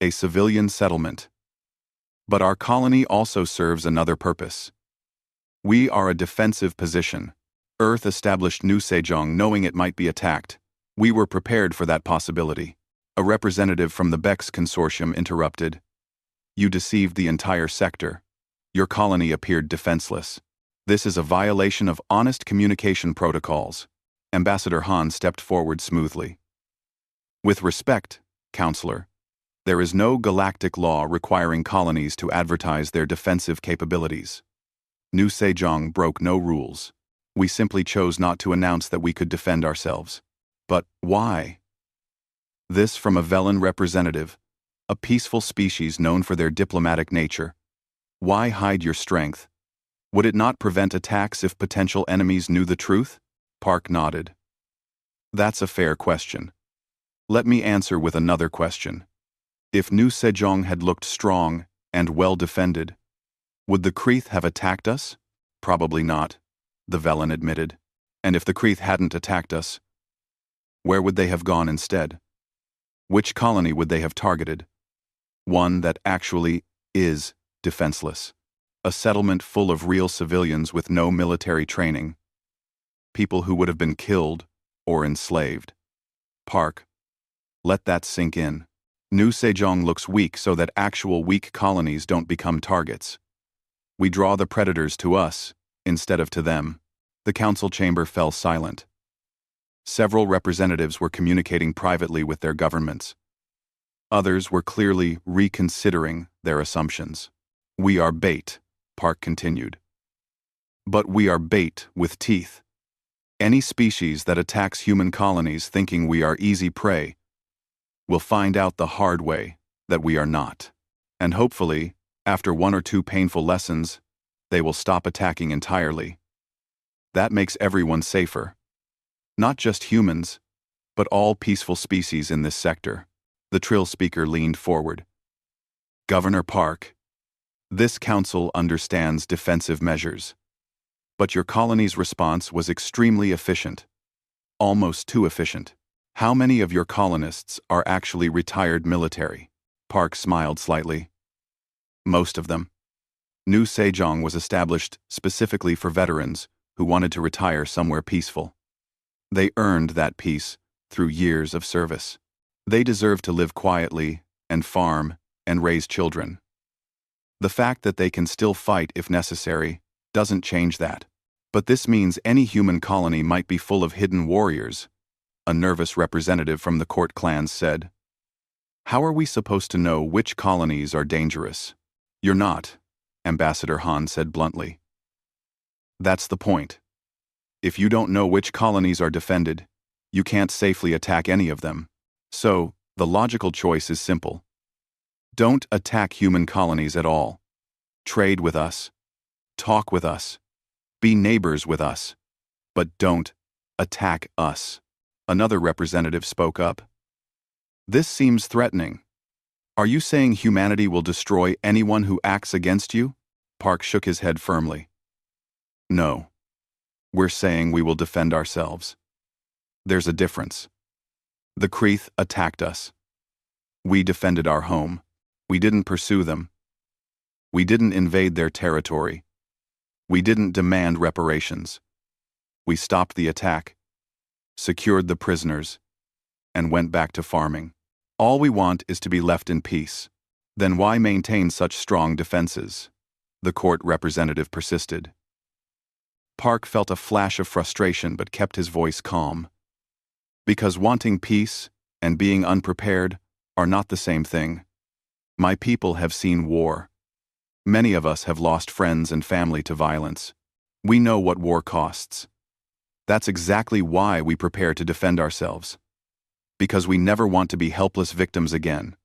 a civilian settlement. But our colony also serves another purpose. We are a defensive position. Earth established New Sejong knowing it might be attacked. We were prepared for that possibility. A representative from the Bex consortium interrupted. You deceived the entire sector. Your colony appeared defenseless. This is a violation of honest communication protocols. Ambassador Han stepped forward smoothly. With respect, Counselor, there is no galactic law requiring colonies to advertise their defensive capabilities. New Sejong broke no rules. We simply chose not to announce that we could defend ourselves. But why? This from a Velen representative, a peaceful species known for their diplomatic nature. Why hide your strength? Would it not prevent attacks if potential enemies knew the truth? Park nodded. That's a fair question. Let me answer with another question. If New Sejong had looked strong and well defended, would the Kreeth have attacked us? Probably not, the Velen admitted. And if the Kreeth hadn't attacked us, where would they have gone instead? Which colony would they have targeted? One that actually is defenseless. A settlement full of real civilians with no military training. People who would have been killed or enslaved. Park, let that sink in. New Sejong looks weak so that actual weak colonies don't become targets. We draw the predators to us, instead of to them. The council chamber fell silent. Several representatives were communicating privately with their governments. Others were clearly reconsidering their assumptions. We are bait, Park continued. But we are bait with teeth. Any species that attacks human colonies thinking we are easy prey will find out the hard way that we are not. And hopefully, after one or two painful lessons, they will stop attacking entirely. That makes everyone safer. Not just humans, but all peaceful species in this sector. The Trill speaker leaned forward. Governor Park, this council understands defensive measures. But your colony's response was extremely efficient. Almost too efficient. How many of your colonists are actually retired military? Park smiled slightly. Most of them. New Sejong was established specifically for veterans who wanted to retire somewhere peaceful. They earned that peace through years of service. They deserve to live quietly and farm and raise children. The fact that they can still fight if necessary doesn't change that. But this means any human colony might be full of hidden warriors, a nervous representative from the court clans said. How are we supposed to know which colonies are dangerous? You're not, Ambassador Han said bluntly. That's the point. If you don't know which colonies are defended, you can't safely attack any of them. So, the logical choice is simple. Don't attack human colonies at all. Trade with us. Talk with us. Be neighbors with us. But don't attack us. Another representative spoke up. This seems threatening. Are you saying humanity will destroy anyone who acts against you? Park shook his head firmly. No. We're saying we will defend ourselves. There's a difference. The Kreeth attacked us. We defended our home. We didn't pursue them. We didn't invade their territory. We didn't demand reparations. We stopped the attack, secured the prisoners, and went back to farming. All we want is to be left in peace. Then why maintain such strong defenses? The court representative persisted. Park felt a flash of frustration but kept his voice calm. Because wanting peace and being unprepared are not the same thing. My people have seen war. Many of us have lost friends and family to violence. We know what war costs. That's exactly why we prepare to defend ourselves. Because we never want to be helpless victims again.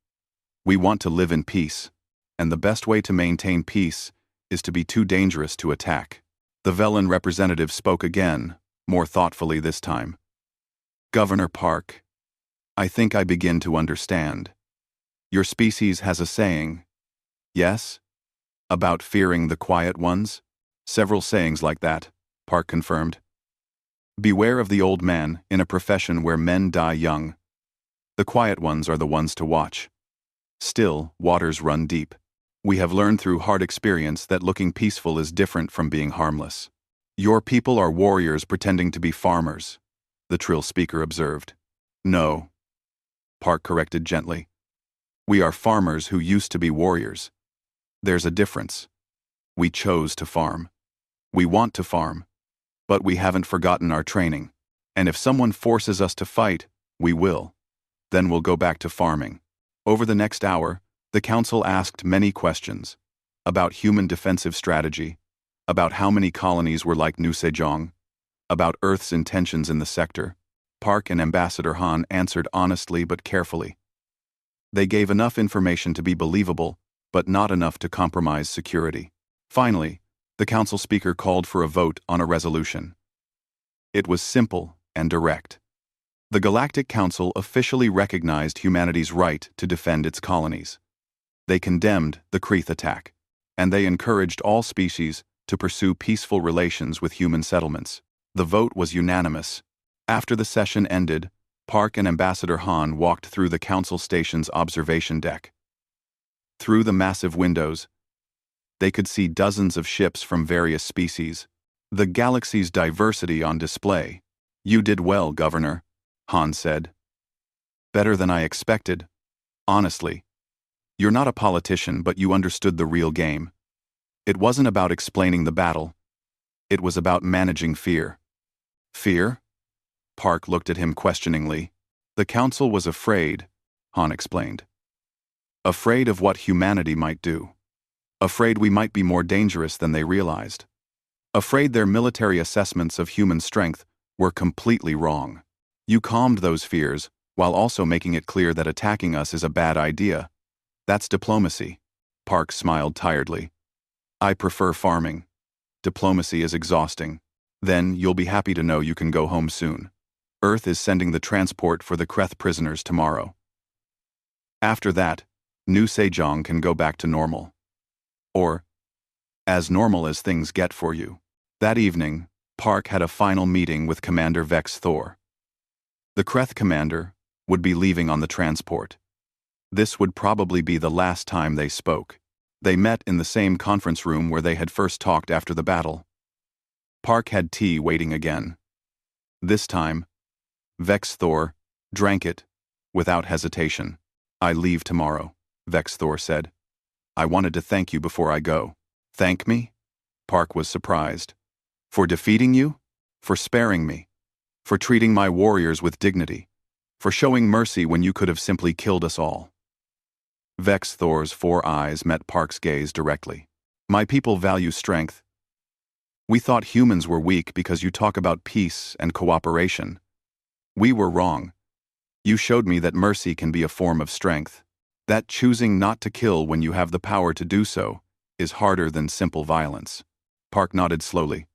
We want to live in peace, and the best way to maintain peace is to be too dangerous to attack. The Velen representative spoke again, more thoughtfully this time. Governor Park, I think I begin to understand. Your species has a saying, yes? About fearing the quiet ones? Several sayings like that, Park confirmed. Beware of the old man in a profession where men die young. The quiet ones are the ones to watch. Still, waters run deep. We have learned through hard experience that looking peaceful is different from being harmless. Your people are warriors pretending to be farmers, the Trill speaker observed. No, Park corrected gently. We are farmers who used to be warriors. There's a difference. We chose to farm. We want to farm. But we haven't forgotten our training. And if someone forces us to fight, we will. Then we'll go back to farming. Over the next hour, the council asked many questions about human defensive strategy, about how many colonies were like New Sejong, about Earth's intentions in the sector. Park and Ambassador Han answered honestly but carefully. They gave enough information to be believable, but not enough to compromise security. Finally, the council speaker called for a vote on a resolution. It was simple and direct. The Galactic Council officially recognized humanity's right to defend its colonies. They condemned the Kreeth attack, and they encouraged all species to pursue peaceful relations with human settlements. The vote was unanimous. After the session ended, Park and Ambassador Han walked through the council station's observation deck. Through the massive windows, they could see dozens of ships from various species, the galaxy's diversity on display. "You did well, Governor," Han said. "Better than I expected. Honestly. You're not a politician, but you understood the real game. It wasn't about explaining the battle. It was about managing fear." "Fear?" Park looked at him questioningly. "The council was afraid," Han explained. "Afraid of what humanity might do. Afraid we might be more dangerous than they realized. Afraid their military assessments of human strength were completely wrong. You calmed those fears while also making it clear that attacking us is a bad idea. That's diplomacy." Park smiled tiredly. "I prefer farming. Diplomacy is exhausting. Then you'll be happy to know you can go home soon. Earth is sending the transport for the Kreeth prisoners tomorrow. After that, New Sejong can go back to normal. Or, as normal as things get for you." That evening, Park had a final meeting with Commander Vex Thor. The Kreeth commander would be leaving on the transport. This would probably be the last time they spoke. They met in the same conference room where they had first talked after the battle. Park had tea waiting again. This time, Vex Thor drank it without hesitation. "I leave tomorrow," Vex Thor said. "I wanted to thank you before I go." "Thank me?" Park was surprised. "For defeating you? For sparing me? For treating my warriors with dignity? For showing mercy when you could have simply killed us all?" Vex Thor's 4 eyes met Park's gaze directly. "My people value strength. We thought humans were weak because you talk about peace and cooperation. We were wrong. You showed me that mercy can be a form of strength. That choosing not to kill when you have the power to do so is harder than simple violence." Park nodded slowly.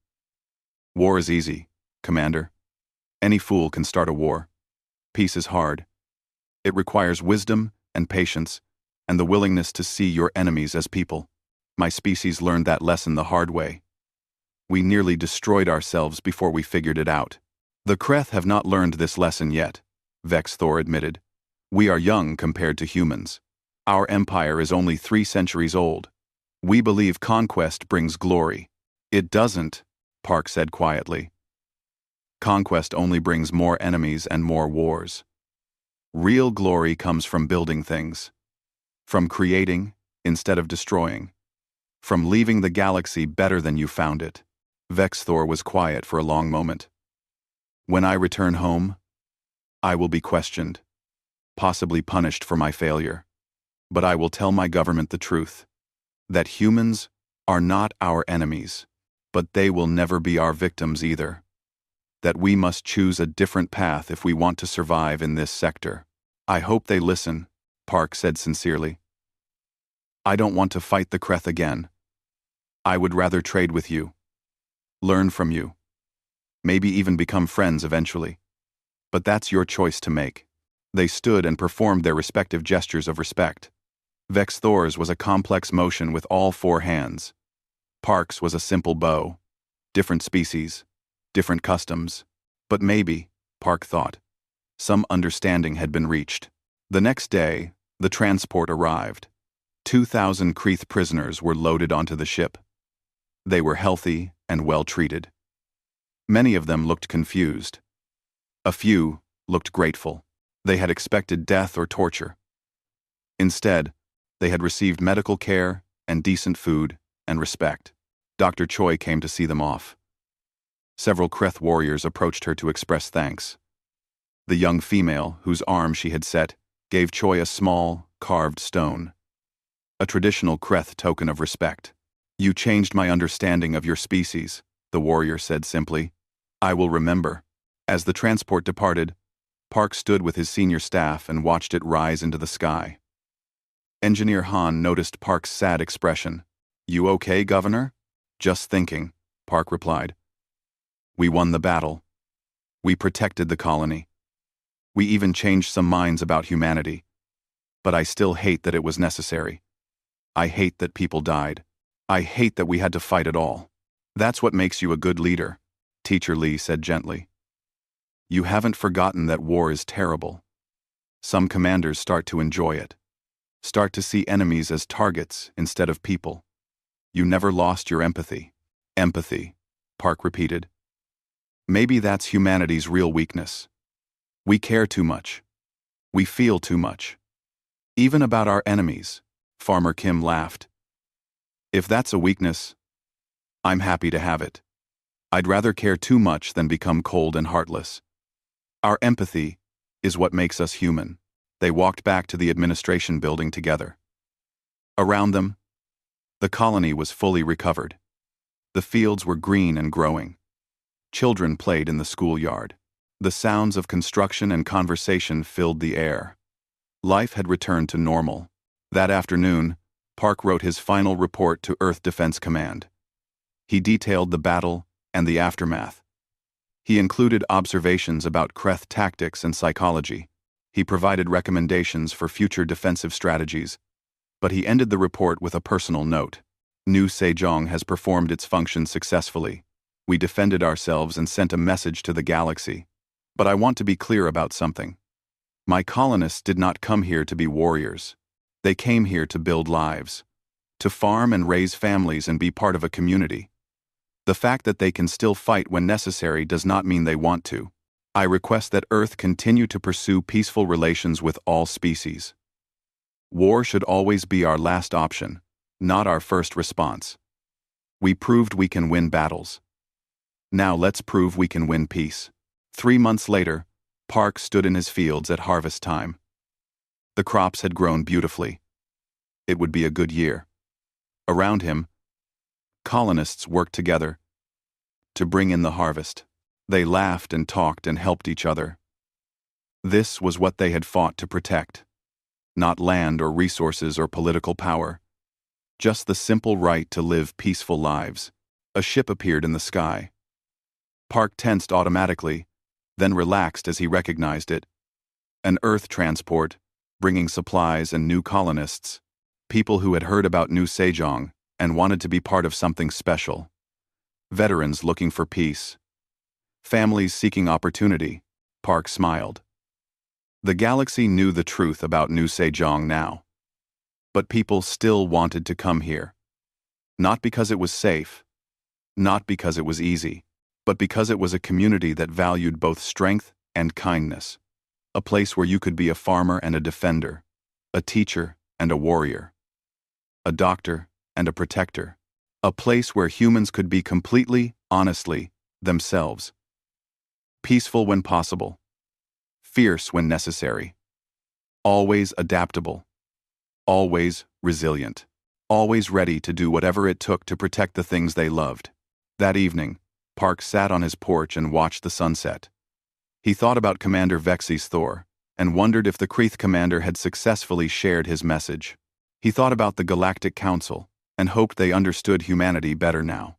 "War is easy, Commander. Any fool can start a war. Peace is hard. It requires wisdom and patience and the willingness to see your enemies as people. My species learned that lesson the hard way. We nearly destroyed ourselves before we figured it out." "The Kreeth have not learned this lesson yet," Vex Thor admitted. "We are young compared to humans. Our empire is only 3 centuries old. We believe conquest brings glory. It doesn't," Park said quietly. "Conquest only brings more enemies and more wars. Real glory comes from building things. From creating instead of destroying. From leaving the galaxy better than you found it." Vex Thor was quiet for a long moment. "When I return home, I will be questioned, possibly punished for my failure. But I will tell my government the truth, that humans are not our enemies, but they will never be our victims either. That we must choose a different path if we want to survive in this sector. I hope they listen," Park said sincerely. "I don't want to fight the Kreeth again. I would rather trade with you, learn from you, maybe even become friends eventually. But that's your choice to make." They stood and performed their respective gestures of respect. Vex Thor's was a complex motion with all 4 hands. Park's was a simple bow. Different species, different customs. But maybe, Park thought, some understanding had been reached. The next day, the transport arrived. 2,000 Kreeth prisoners were loaded onto the ship. They were healthy and well treated. Many of them looked confused. A few looked grateful. They had expected death or torture. Instead, they had received medical care and decent food and respect. Dr. Choi came to see them off. Several Kreeth warriors approached her to express thanks. The young female, whose arm she had set, gave Choi a small, carved stone. A traditional Kreth token of respect. "You changed my understanding of your species," the warrior said simply. "I will remember." As the transport departed, Park stood with his senior staff and watched it rise into the sky. Engineer Han noticed Park's sad expression. "You okay, Governor?" "Just thinking," Park replied. "We won the battle. We protected the colony. We even changed some minds about humanity. But I still hate that it was necessary. I hate that people died. I hate that we had to fight at all." "That's what makes you a good leader," Teacher Lee said gently. "You haven't forgotten that war is terrible. Some commanders start to enjoy it. Start to see enemies as targets instead of people. You never lost your empathy." "Empathy," Park repeated. "Maybe that's humanity's real weakness. We care too much. We feel too much. Even about our enemies," Farmer Kim laughed. "If that's a weakness, I'm happy to have it. I'd rather care too much than become cold and heartless. Our empathy is what makes us human." They walked back to the administration building together. Around them, the colony was fully recovered. The fields were green and growing. Children played in the schoolyard. The sounds of construction and conversation filled the air. Life had returned to normal. That afternoon, Park wrote his final report to Earth Defense Command. He detailed the battle and the aftermath. He included observations about Kreth tactics and psychology. He provided recommendations for future defensive strategies. But he ended the report with a personal note. "New Sejong has performed its function successfully. We defended ourselves and sent a message to the galaxy. But I want to be clear about something. My colonists did not come here to be warriors. They came here to build lives, to farm and raise families and be part of a community. The fact that they can still fight when necessary does not mean they want to. I request that Earth continue to pursue peaceful relations with all species. War should always be our last option, not our first response. We proved we can win battles. Now let's prove we can win peace." 3 months later, Park stood in his fields at harvest time. The crops had grown beautifully. It would be a good year. Around him, colonists worked together to bring in the harvest. They laughed and talked and helped each other. This was what they had fought to protect. Not land or resources or political power. Just the simple right to live peaceful lives. A ship appeared in the sky. Park tensed automatically, then relaxed as he recognized it. An Earth transport, bringing supplies and new colonists. People who had heard about New Sejong and wanted to be part of something special. Veterans looking for peace. Families seeking opportunity. Park smiled. The galaxy knew the truth about New Sejong now. But people still wanted to come here. Not because it was safe, not because it was easy, but because it was a community that valued both strength and kindness. A place where you could be a farmer and a defender, a teacher and a warrior, a doctor and a protector. A place where humans could be completely, honestly, themselves. Peaceful when possible. Fierce when necessary. Always adaptable. Always resilient. Always ready to do whatever it took to protect the things they loved. That evening, Park sat on his porch and watched the sunset. He thought about Commander Vexy's Thor, and wondered if the Kreth commander had successfully shared his message. He thought about the Galactic Council, and hoped they understood humanity better now.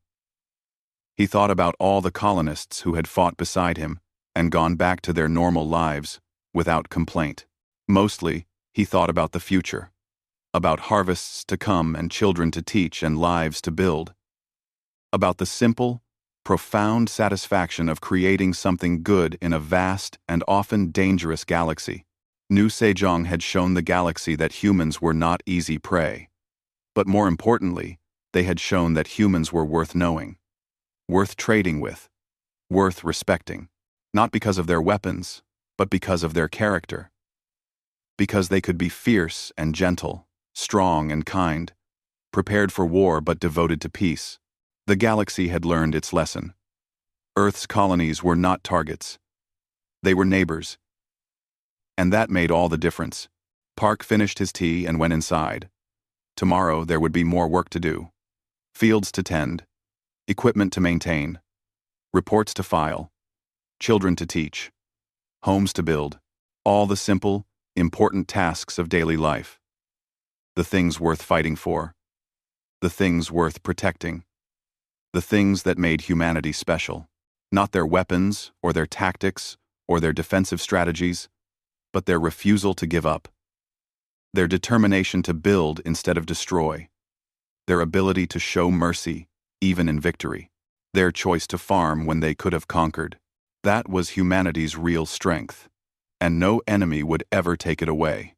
He thought about all the colonists who had fought beside him, and gone back to their normal lives, without complaint. Mostly, he thought about the future. About harvests to come and children to teach and lives to build. About the simple, profound satisfaction of creating something good in a vast and often dangerous galaxy. New Sejong had shown the galaxy that humans were not easy prey. But more importantly, they had shown that humans were worth knowing, worth trading with, worth respecting. Not because of their weapons, but because of their character. Because they could be fierce and gentle, strong and kind, prepared for war but devoted to peace. The galaxy had learned its lesson. Earth's colonies were not targets. They were neighbors, And that made all the difference. Park finished his tea and went inside. Tomorrow there would be more work to do. Fields to tend, equipment to maintain, reports to file, children to teach, homes to build, all the simple, important tasks of daily life. The things worth fighting for, the things worth protecting, the things that made humanity special. Not their weapons, or their tactics, or their defensive strategies, but their refusal to give up. Their determination to build instead of destroy. Their ability to show mercy, even in victory. Their choice to farm when they could have conquered. That was humanity's real strength, and no enemy would ever take it away.